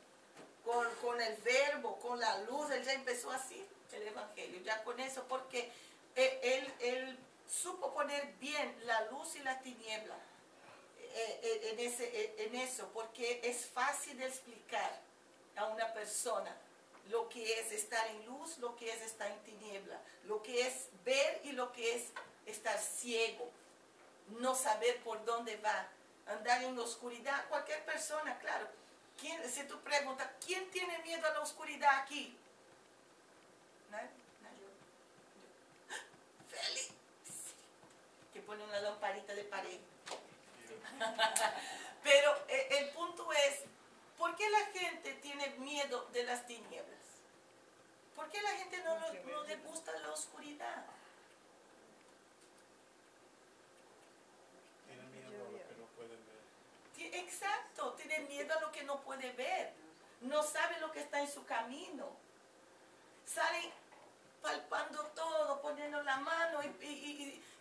con el verbo, con la luz. Él ya empezó así el Evangelio, ya con eso, porque él supo poner bien la luz y la tiniebla en eso, porque es fácil de explicar a una persona lo que es estar en luz, lo que es estar en tiniebla, lo que es ver y lo que es estar ciego, no saber por dónde va, andar en la oscuridad. Cualquier persona, claro. Si tú preguntas, ¿quién tiene miedo a la oscuridad aquí? ¿Nadie? Félix, que pone una lamparita de pared. Pero el punto es ¿Por qué la gente tiene miedo de las tinieblas? ¿Por qué la gente no le gusta la oscuridad? Tienen miedo a lo que no pueden ver. Exacto, tiene miedo a lo que no puede ver. No sabe lo que está en su camino. Salen palpando todo, poniendo la mano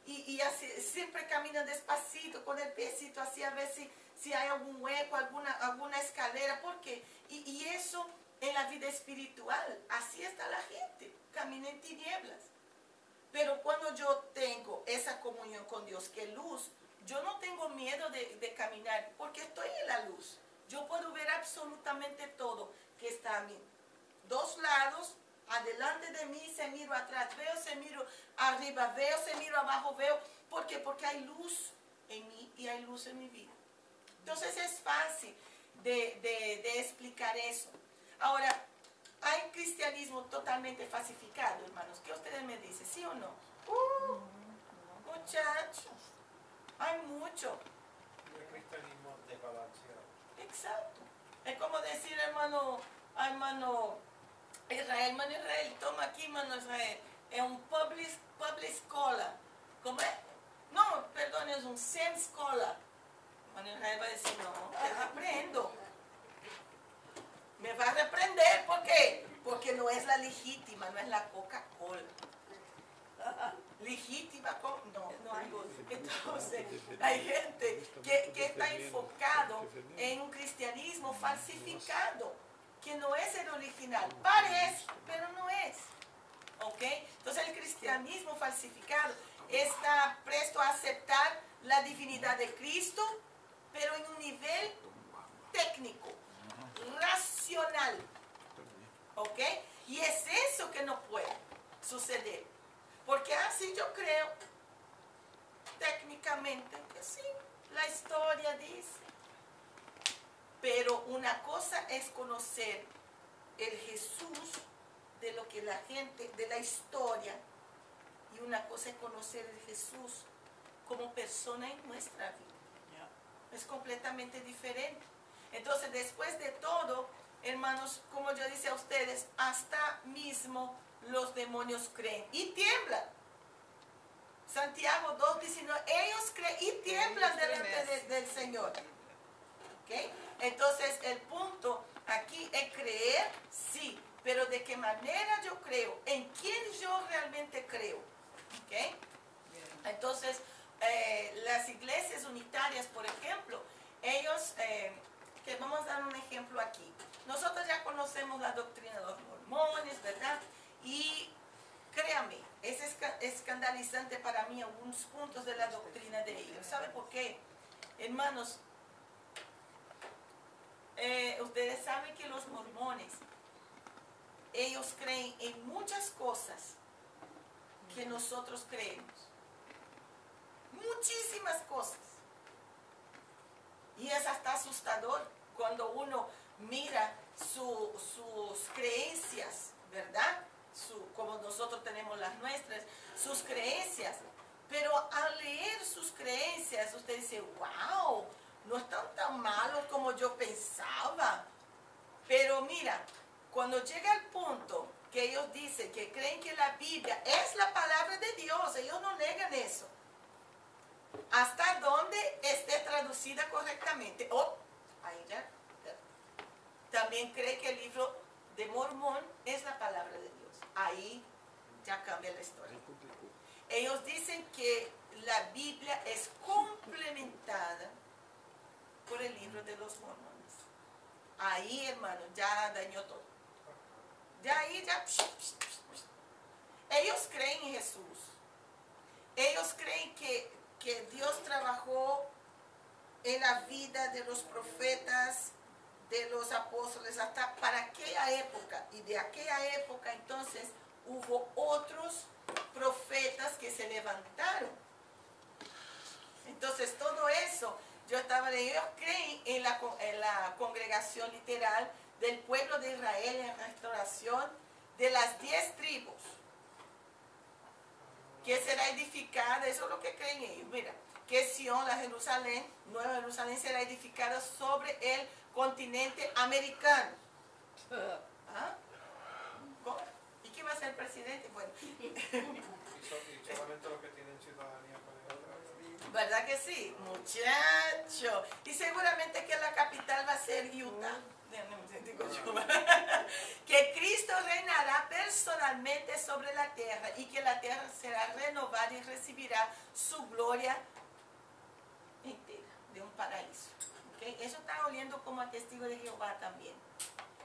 y así, siempre caminan despacito con el piecito así a ver si hay algún hueco, alguna escalera. ¿Por qué? Y eso en la vida espiritual, así está la gente, camina en tinieblas. Pero cuando yo tengo esa comunión con Dios, que es luz, yo no tengo miedo de caminar porque estoy en la luz. Yo puedo ver absolutamente todo que está a mí. Dos lados, adelante de mí, se miro atrás, veo, se miro arriba, veo, se miro abajo, veo. ¿Por qué? Porque hay luz en mí y hay luz en mi vida. Entonces es fácil de explicar eso. Ahora, hay cristianismo totalmente falsificado, hermanos. ¿Qué ustedes me dicen? ¿Sí o no? Muchachos, hay mucho. Y el cristianismo desbalanceado. Exacto. Es como decir, hermano Israel, toma aquí, hermano Israel, es un public scholar. ¿Cómo es? No, perdón, es un SEM scholar. Hermano Israel va a decir, no, te reprendo. Me va a reprender, ¿por qué? Porque no es la legítima, no es la Coca-Cola. Legítima, no algo. Entonces, hay gente que está enfocado en un cristianismo falsificado, que no es el original. Parece, pero no es. ¿Ok? Entonces, el cristianismo falsificado está presto a aceptar la divinidad de Cristo, pero en un nivel técnico, racional. ¿Ok? Y es eso que no puede suceder. Porque así yo creo, técnicamente, que sí, la historia dice. Pero una cosa es conocer el Jesús de lo que la gente, de la historia, y una cosa es conocer el Jesús como persona en nuestra vida. Es completamente diferente. Entonces, después de todo, hermanos, como yo decía a ustedes, hasta mismo los demonios creen y tiemblan. Santiago 2:19, ellos creen y tiemblan delante del Señor. ¿Okay? Entonces, el punto aquí es creer, sí, pero ¿de qué manera yo creo? ¿En quién yo realmente creo? ¿Okay? Entonces, las iglesias unitarias, por ejemplo, ellos, que vamos a dar un ejemplo aquí. Nosotros ya conocemos la doctrina de los mormones, ¿verdad? Y créame, es escandalizante para mí algunos puntos de la doctrina de ellos. ¿Sabe por qué? Hermanos, ustedes saben que los mormones, ellos creen en muchas cosas que nosotros creemos. Muchísimas cosas. Y es hasta asustador cuando uno mira sus creencias, ¿verdad? Como nosotros tenemos las nuestras, sus creencias. Pero al leer sus creencias, usted dice, wow, no están tan malos como yo pensaba. Pero mira, cuando llega el punto que ellos dicen que creen que la Biblia es la palabra de Dios, ellos no negan eso. Hasta donde esté traducida correctamente. Ahí ya. También cree que el libro de Mormón es la palabra de Dios. Ahí ya cambia la historia. Ellos dicen que la Biblia es complementada por el libro de los mormones. Ahí, hermano, ya dañó todo. Ya ahí ya. Ellos creen en Jesús. Ellos creen que Dios trabajó en la vida de los profetas, de los apóstoles, hasta para aquella época. Y de aquella época entonces hubo otros profetas que se levantaron. Entonces todo eso, ellos creen en la congregación literal del pueblo de Israel en restauración de las 10 tribus. Que será edificada, eso es lo que creen ellos. Mira, que Sion, la Jerusalén, Nueva Jerusalén, será edificada sobre el continente americano. ¿Ah? ¿Cómo? ¿Y quién va a ser el presidente? Bueno. Y solamente los que tienen ciudadanía pueden entrar. ¿Verdad que sí? Muchacho. Y seguramente que la capital va a ser Utah. Digo yo. Que Cristo reinará personalmente sobre la tierra y que la tierra será renovada y recibirá su gloria entera de un paraíso. ¿Okay? Eso está oliendo como a testigo de Jehová también,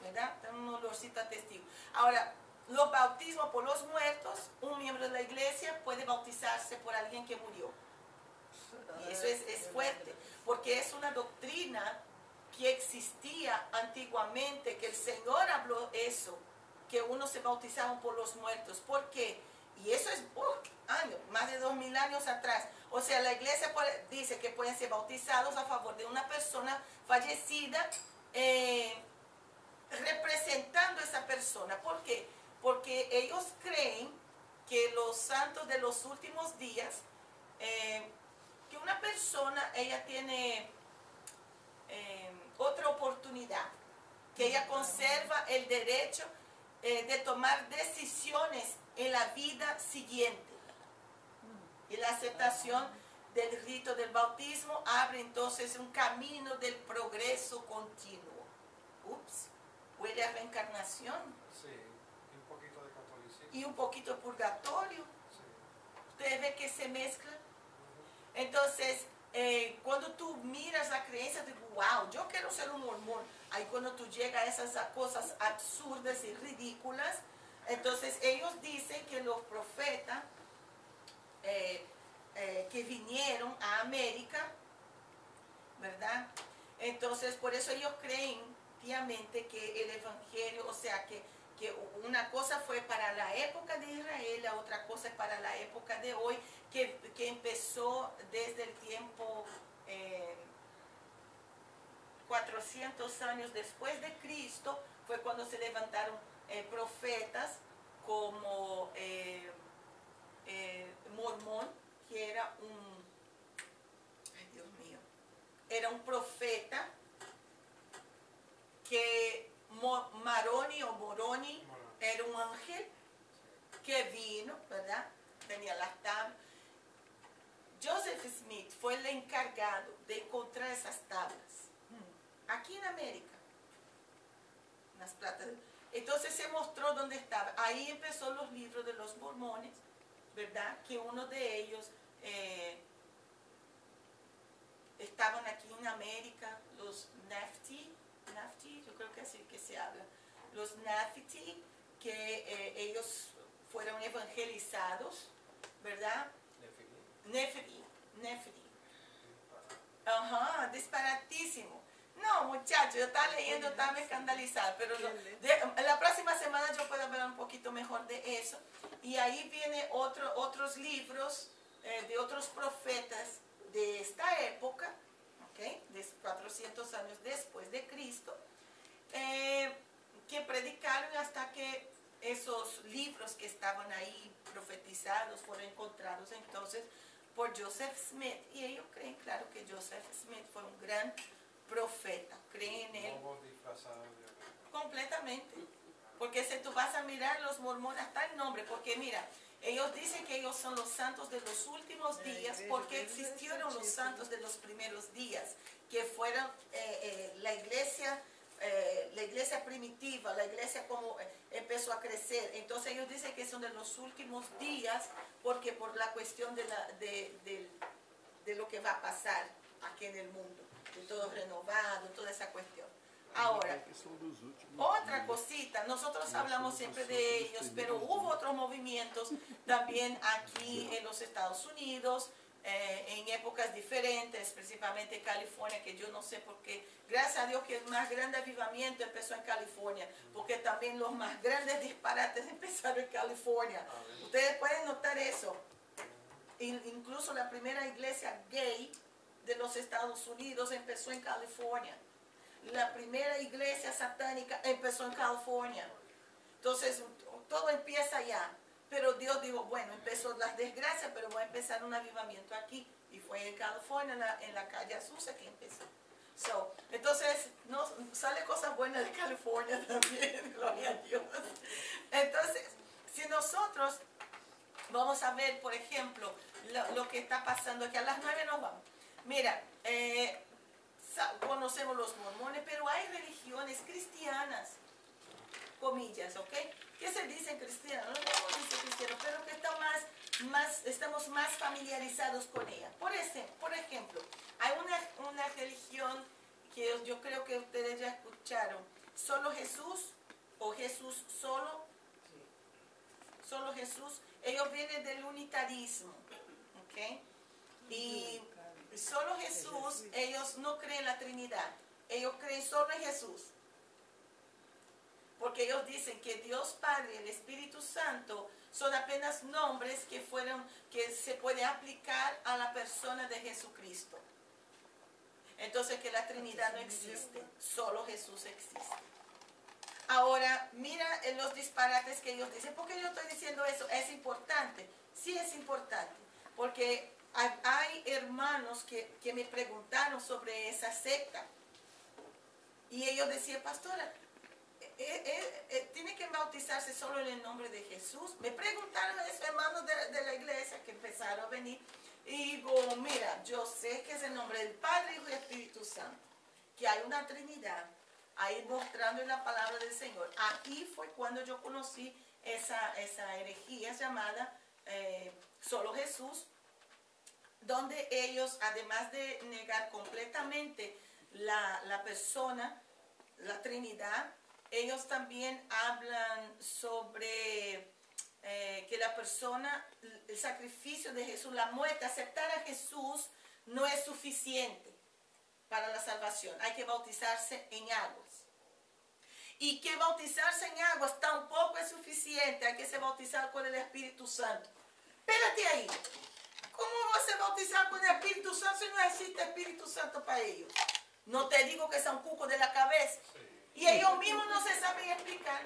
¿verdad? Está un olorcito a testigo. Ahora, los bautismos por los muertos, un miembro de la iglesia puede bautizarse por alguien que murió. Y eso es fuerte, porque es una doctrina que existía antiguamente, que el Señor habló eso, que unos se bautizaban por los muertos. ¿Por qué? Y eso es años, más de 2000 años atrás. O sea, la iglesia dice que pueden ser bautizados a favor de una persona fallecida, representando a esa persona. ¿Por qué? Porque ellos creen que los santos de los últimos días, que una persona, ella tiene otra oportunidad, que ella conserva el derecho de tomar decisiones en la vida siguiente. Y la aceptación del rito del bautismo abre entonces un camino del progreso continuo. Ups, huele a reencarnación. Sí, y un poquito de catolicismo. Y un poquito de purgatorio. Sí. Ustedes ven que se mezcla. Entonces, cuando tú miras la creencia, digo, wow, yo quiero ser un mormón. Ahí cuando tú llegas a esas cosas absurdas y ridículas, entonces ellos dicen que los profetas que vinieron a América, ¿verdad? Entonces, por eso ellos creen piamente que el evangelio, o sea, que una cosa fue para la época de Israel, la otra cosa es para la época de hoy, que empezó desde el tiempo 400 años después de Cristo, fue cuando se levantaron profetas como Mormón, que era era un profeta que Maroni o Moroni era un ángel que vino, ¿verdad? Tenía las tablas. Joseph Smith fue el encargado de encontrar esas tablas aquí en América, en las platas. Entonces se mostró dónde estaba. Ahí empezó los libros de los mormones, ¿verdad? Que uno de ellos estaban aquí en América, los Nephiti, yo creo que así que se habla, los Nephiti, que ellos fueron evangelizados, ¿verdad? Nephiri. Ajá, disparatísimo. No, muchachos, yo estaba leyendo, estaba escandalizada, pero la próxima semana yo puedo hablar un poquito mejor de eso. Y ahí vienen otros libros de otros profetas de esta época, ¿okay? De 400 años después de Cristo, que predicaron hasta que esos libros que estaban ahí profetizados fueron encontrados entonces por Joseph Smith. Y ellos creen, claro, que Joseph Smith fue un gran profeta, creen en él completamente, porque si tú vas a mirar los mormones, hasta el nombre, porque mira, ellos dicen que ellos son los santos de los últimos días, porque existieron los santos de los primeros días, que fueron la iglesia primitiva, la iglesia como empezó a crecer. Entonces ellos dicen que son de los últimos días, porque por la cuestión de lo que va a pasar aquí en el mundo, de todo renovado, toda esa cuestión. Ahora, otra cosita, nosotros hablamos siempre de ellos, pero hubo otros movimientos también aquí en los Estados Unidos, en épocas diferentes, principalmente en California, que yo no sé por qué. Gracias a Dios que el más grande avivamiento empezó en California, porque también los más grandes disparates empezaron en California. Ustedes pueden notar eso. Incluso la primera iglesia gay de los Estados Unidos empezó en California. La primera iglesia satánica empezó en California. Entonces, todo empieza allá. Pero Dios dijo, bueno, empezó las desgracias, pero voy a empezar un avivamiento aquí. Y fue en California, en la calle Azusa, que empezó. Entonces, sale cosas buenas de California también, gloria a Dios. Entonces, si nosotros vamos a ver, por ejemplo, lo que está pasando aquí, a las 9 nos vamos. Mira, conocemos los mormones, pero hay religiones cristianas, comillas, ¿ok? Que se dicen cristianos, no dicen cristianos, pero que estamos más familiarizados con ella. Por ejemplo, hay una religión que yo creo que ustedes ya escucharon, solo Jesús o Jesús solo, solo Jesús. Ellos vienen del unitarismo, ¿ok? Y solo Jesús, ellos no creen en la Trinidad, ellos creen solo en Jesús. Porque ellos dicen que Dios Padre y el Espíritu Santo son apenas nombres que se puede aplicar a la persona de Jesucristo. Entonces que la Trinidad no existe, solo Jesús existe. Ahora, mira los disparates que ellos dicen. ¿Por qué yo estoy diciendo eso? ¿Es importante? Sí es importante, porque hay hermanos que me preguntaron sobre esa secta. Y ellos decían, pastora, ¿tiene que bautizarse solo en el nombre de Jesús? Me preguntaron esos hermanos de la iglesia que empezaron a venir. Y digo, mira, yo sé que es el nombre del Padre, Hijo y Espíritu Santo, que hay una Trinidad, ahí mostrando en la palabra del Señor. Ahí fue cuando yo conocí esa herejía llamada solo Jesús, donde ellos, además de negar completamente la persona, la Trinidad, ellos también hablan sobre que la persona, el sacrificio de Jesús, la muerte, aceptar a Jesús no es suficiente para la salvación. Hay que bautizarse en aguas. Y que bautizarse en aguas tampoco es suficiente. Hay que ser bautizado con el Espíritu Santo. Espérate ahí. ¿Cómo vas a bautizar con el Espíritu Santo si no existe Espíritu Santo para ellos? No te digo que son cucos de la cabeza. Y ellos mismos no se saben explicar.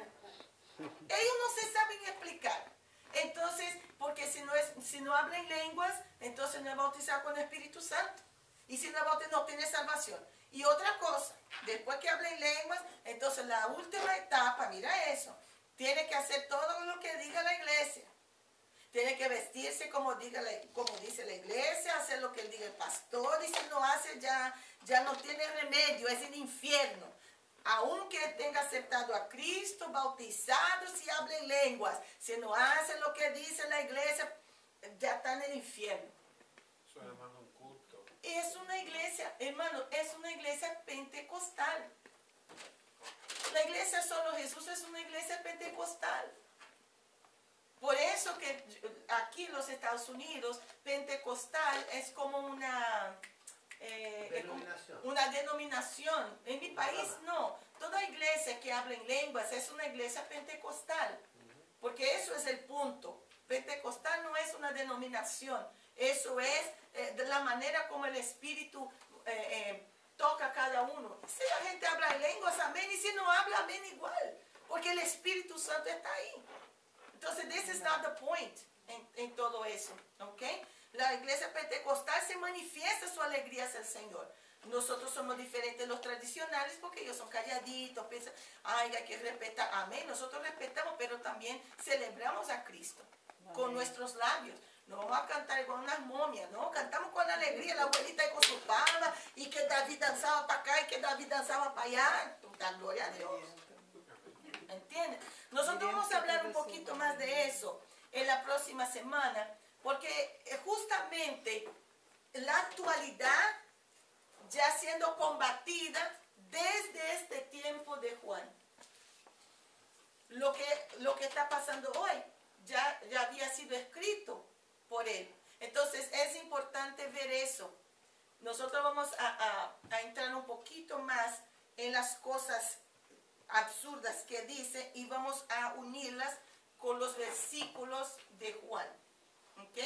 Ellos no se saben explicar. Entonces, porque si no hablan lenguas, entonces no es bautizado con el Espíritu Santo. Y si no es bautizado, no tiene salvación. Y otra cosa, después que hablen lenguas, entonces la última etapa, mira eso, tiene que hacer todo lo que diga la iglesia. Tiene que vestirse como dice la iglesia, hacer lo que diga el pastor, y si no hace ya no tiene remedio, es el infierno. Aunque tenga aceptado a Cristo, bautizado, si habla en lenguas, si no hace lo que dice la iglesia, ya está en el infierno. Eso es, hermano, un culto. Es una iglesia, hermano, es una iglesia pentecostal. La iglesia solo Jesús es una iglesia pentecostal. Por eso que aquí en los Estados Unidos, pentecostal es como una denominación. En mi país no. Toda iglesia que habla en lenguas es una iglesia pentecostal. Porque eso es el punto. Pentecostal no es una denominación. Eso es de la manera como el Espíritu toca a cada uno. Si la gente habla en lenguas, amén. Y si no habla, amén igual. Porque el Espíritu Santo está ahí. Entonces, this is not the point en todo eso. ¿Ok? La iglesia pentecostal se manifiesta su alegría hacia el Señor. Nosotros somos diferentes de los tradicionales porque ellos son calladitos, piensan, ay, hay que respetar. Amén, nosotros respetamos, pero también celebramos a Cristo con nuestros labios. No vamos a cantar con unas momias, no, cantamos con alegría, la abuelita ahí con su palma, y que David danzaba para acá y que David danzaba para allá. Da gloria a Dios. ¿Entiendes? Nosotros vamos a hablar un poquito más de eso en la próxima semana, porque justamente la actualidad ya siendo combatida desde este tiempo de Juan. Lo que está pasando hoy ya había sido escrito por él. Entonces es importante ver eso. Nosotros vamos a entrar un poquito más en las cosas absurdas que dice y vamos a unirlas con los versículos de Juan. ¿Ok?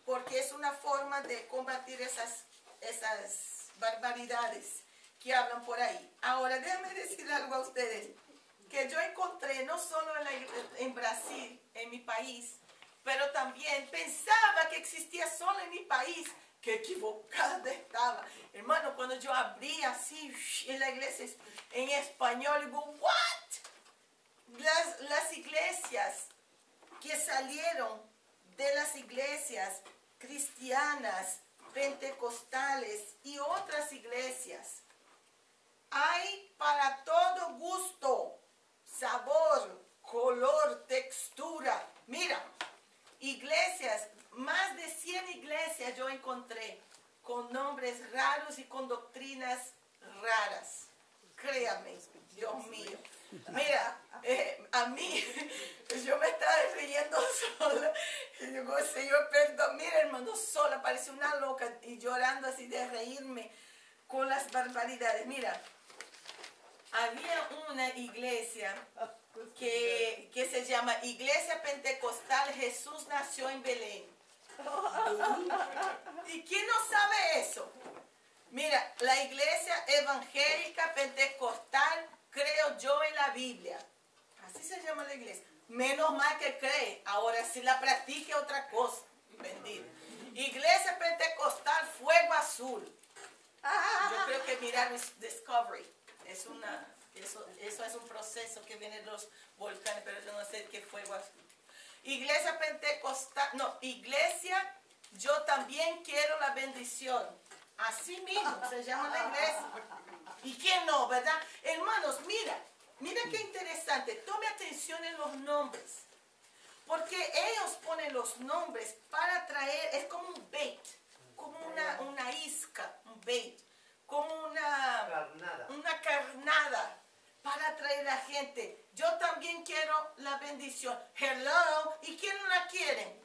Porque es una forma de combatir esas barbaridades que hablan por ahí. Ahora, déjenme decir algo a ustedes, que yo encontré no solo en Brasil, en mi país, pero también pensaba que existía solo en mi país, qué equivocada estaba. Hermano, cuando yo abrí así en la iglesia en español, digo, ¿what? Las iglesias que salieron de las iglesias cristianas, pentecostales y otras iglesias, hay para todo gusto, sabor, color, textura. Mira, iglesias, más de 100 iglesias yo encontré con nombres raros y con doctrinas raras. Créame, Dios mío. Mira, a mí, yo me estaba riendo sola. Y digo, Señor, perdón. Mira, hermano, sola, parecía una loca y llorando así de reírme con las barbaridades. Mira, había una iglesia que se llama Iglesia Pentecostal Jesús Nació en Belén. ¿Y quién no sabe eso? Mira, la iglesia evangélica pentecostal, creo yo en la Biblia. Así se llama la iglesia. Menos mal que cree. Ahora si la practique otra cosa. Bendito. Iglesia pentecostal Fuego Azul. Yo creo que mirar Discovery. Eso es un proceso que viene de los volcanes, pero yo no sé qué fuego azul. Iglesia pentecostal, no, iglesia, yo también quiero la bendición. Así mismo se llama la iglesia. ¿Y quién no, verdad? Hermanos, mira qué interesante. Tome atención en los nombres. Porque ellos ponen los nombres para traer, es como un bait, como una isca, un bait, como una carnada para atraer a la gente. Yo también quiero la bendición. Hello, ¿y quién no la quieren?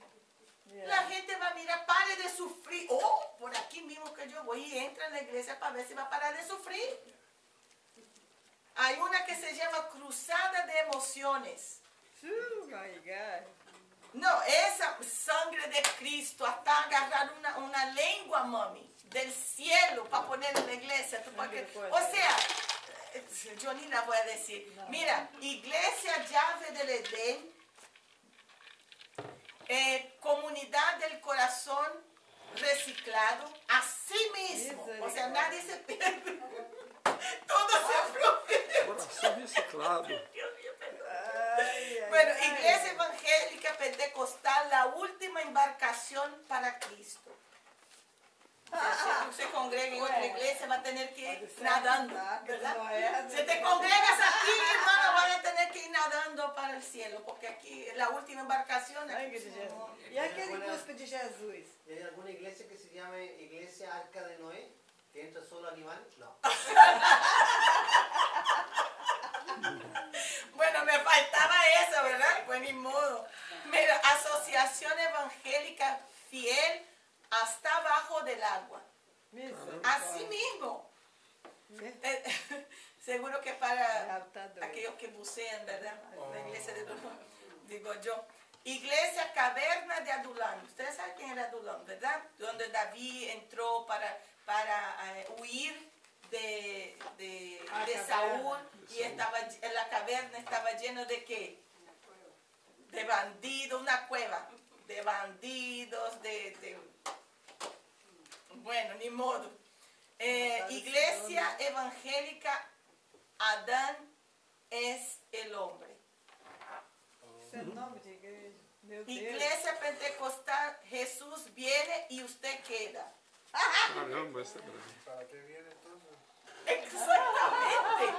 Yeah. La gente va a mirar, pare de sufrir. Oh, por aquí mismo que yo voy y entra en la iglesia para ver si va a parar de sufrir. Hay una que se llama Cruzada de Emociones. Oh my God. No, esa sangre de Cristo, hasta agarrar una lengua, mami, del cielo para poner en la iglesia. O sea, yo ni la voy a decir. Mira, Iglesia Llave del Edén, Comunidad del Corazón Reciclado, así mismo. O sea, nadie se pierde. Todo se aprovecha. Coração reciclado. Bueno, Iglesia Evangélica Pentecostal, la última embarcación para Cristo. Si tú se congrega en otra iglesia, va a tener que ir nadando, ¿verdad? Si te congregas aquí, hermano, van a tener que ir nadando para el cielo, porque aquí la última embarcación es... E aquele cuspe de Jesus? ¿Y hay alguna iglesia que se llame Iglesia Arca de Noé? ¿Que entra solo animales? No. Bueno, me faltaba eso, ¿verdad? Pues ni modo. Mira, Asociación Evangélica Fiel hasta abajo del agua. Así mismo. Seguro que para aquellos que bucean, ¿verdad? La iglesia de Adulán, digo yo. Iglesia Caverna de Adulán. Ustedes saben quién era Adulán, ¿verdad? Donde David entró para huir de Saúl, y estaba en la caverna, estaba lleno de ¿qué? De bandidos, una cueva de bandidos, bueno, ni modo. Iglesia Evangélica Adán es el hombre. Iglesia Pentecostal Jesús viene y usted queda. Caramba, esse é bravo. ¿Para qué viene entonces? Exactamente.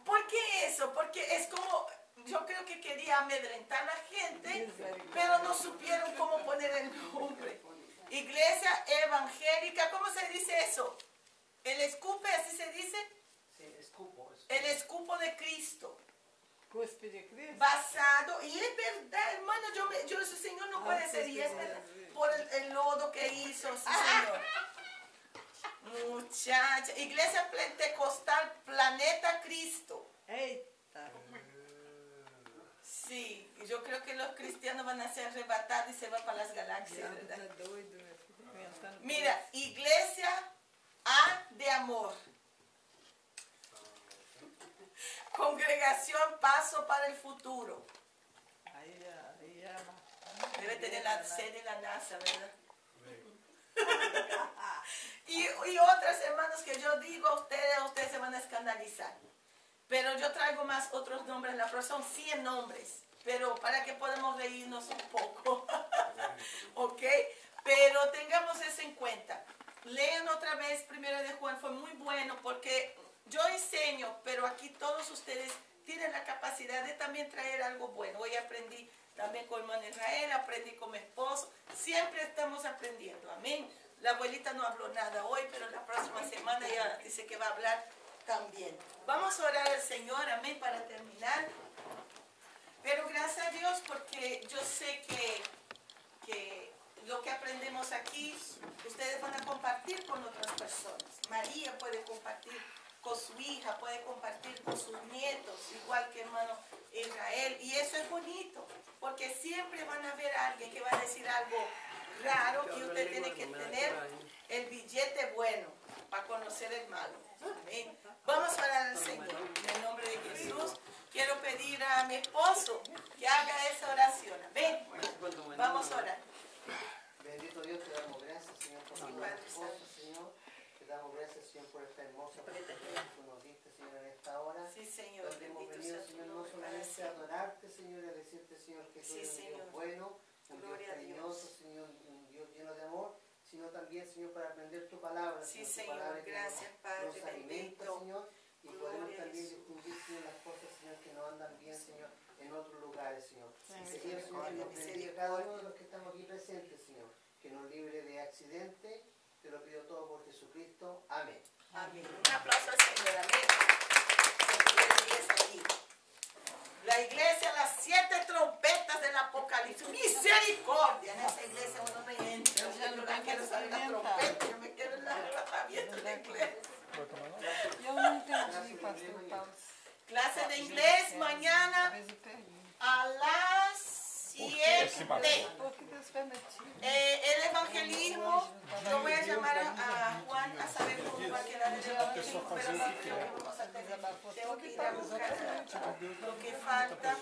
¿Por qué eso? Porque es como, yo creo que quería amedrentar a la gente, pero no supieron cómo poner el nombre. Iglesia Evangélica, ¿cómo se dice eso? ¿El escupe, así se dice? Sí, escupo. El escupo de Cristo. Cuspe de Cristo? Basado, y es verdad, hermano, yo ese Señor no puede ser, y es verdad, por el lodo que hizo, sí, Señor. Muchacha, Iglesia Pentecostal Planeta Cristo. Eita. Sí, yo creo que los cristianos van a ser arrebatados y se van para las galaxias, ¿verdad? Tá doido, meu filho, inventando. Mira, Iglesia A de Amor. Congregación Paso para el Futuro. Aí Debe tener la sede en la NASA, ¿verdad? Y otras hermanos que yo digo a ustedes se van a escandalizar. Pero yo traigo más otros nombres, la próxima son 100 nombres, pero para que podamos reírnos un poco, ¿ok? Pero tengamos eso en cuenta. Lean otra vez 1 de Juan, fue muy bueno porque yo enseño, pero aquí todos ustedes tienen la capacidad de también traer algo bueno. Hoy aprendí también con el hermano Israel, aprendí con mi esposo, siempre estamos aprendiendo, amén. La abuelita no habló nada hoy, pero la próxima semana ya dice que va a hablar también. Vamos a orar al Señor, amén, para terminar. Pero gracias a Dios porque yo sé que lo que aprendemos aquí, ustedes van a compartir con otras personas. María puede compartir con su hija, puede compartir con sus nietos, igual que hermano Israel. Y eso es bonito, porque siempre van a ver a alguien que va a decir algo raro y usted tiene que tener el billete bueno para conocer el malo. Amén. Vamos a orar al Señor. En el nombre de Jesús, quiero pedir a mi esposo que haga esa oración. Amén. Vamos a orar. Bendito Dios, te damos gracias, Señor, por tu esposa, Señor. Te damos gracias, Señor, por esta hermosa oportunidad que tú nos diste, Señor, en esta hora. Sí, Señor. Donde hemos venido, Señor, no solamente a adorarte, Señor, y a decirte, Señor, que tú eres un Dios bueno, un Dios cariñoso, Señor, un Dios lleno de amor, sino también, Señor, para aprender tu palabra, Sí, Señor, tu Señor. palabra que Gracias, Padre nos alimenta, bendito. Señor, y Gloria podemos a también Jesús. distinguir, Señor, las cosas, Señor, que no andan bien, Señor, en otros lugares, Señor. Sí, Te Señor, pido, Señor, que nos misericordia. bendiga cada uno de los que estamos aquí presentes, Señor, que nos libre de accidente. Te lo pido todo por Jesucristo. Amén. Amén. Un aplauso al Señor. Amén. Aquí. La iglesia, las 7 trompetas del Apocalipsis. Misericordia. En esa iglesia uno no entra. Yo no quiero saber la trompeta. Yo me quiero en el arrebatamiento de la iglesia. Eu não entendi, pastor Paulo. Clase de inglés mañana Talvez eu perdi. a las 7. Por que Deus permitiu? El evangelismo, yo voy a llamar a Juan a saber cómo va a quedar el evangelismo, pero no creo que vamos a tener. Tengo que ir a buscar lo que falta.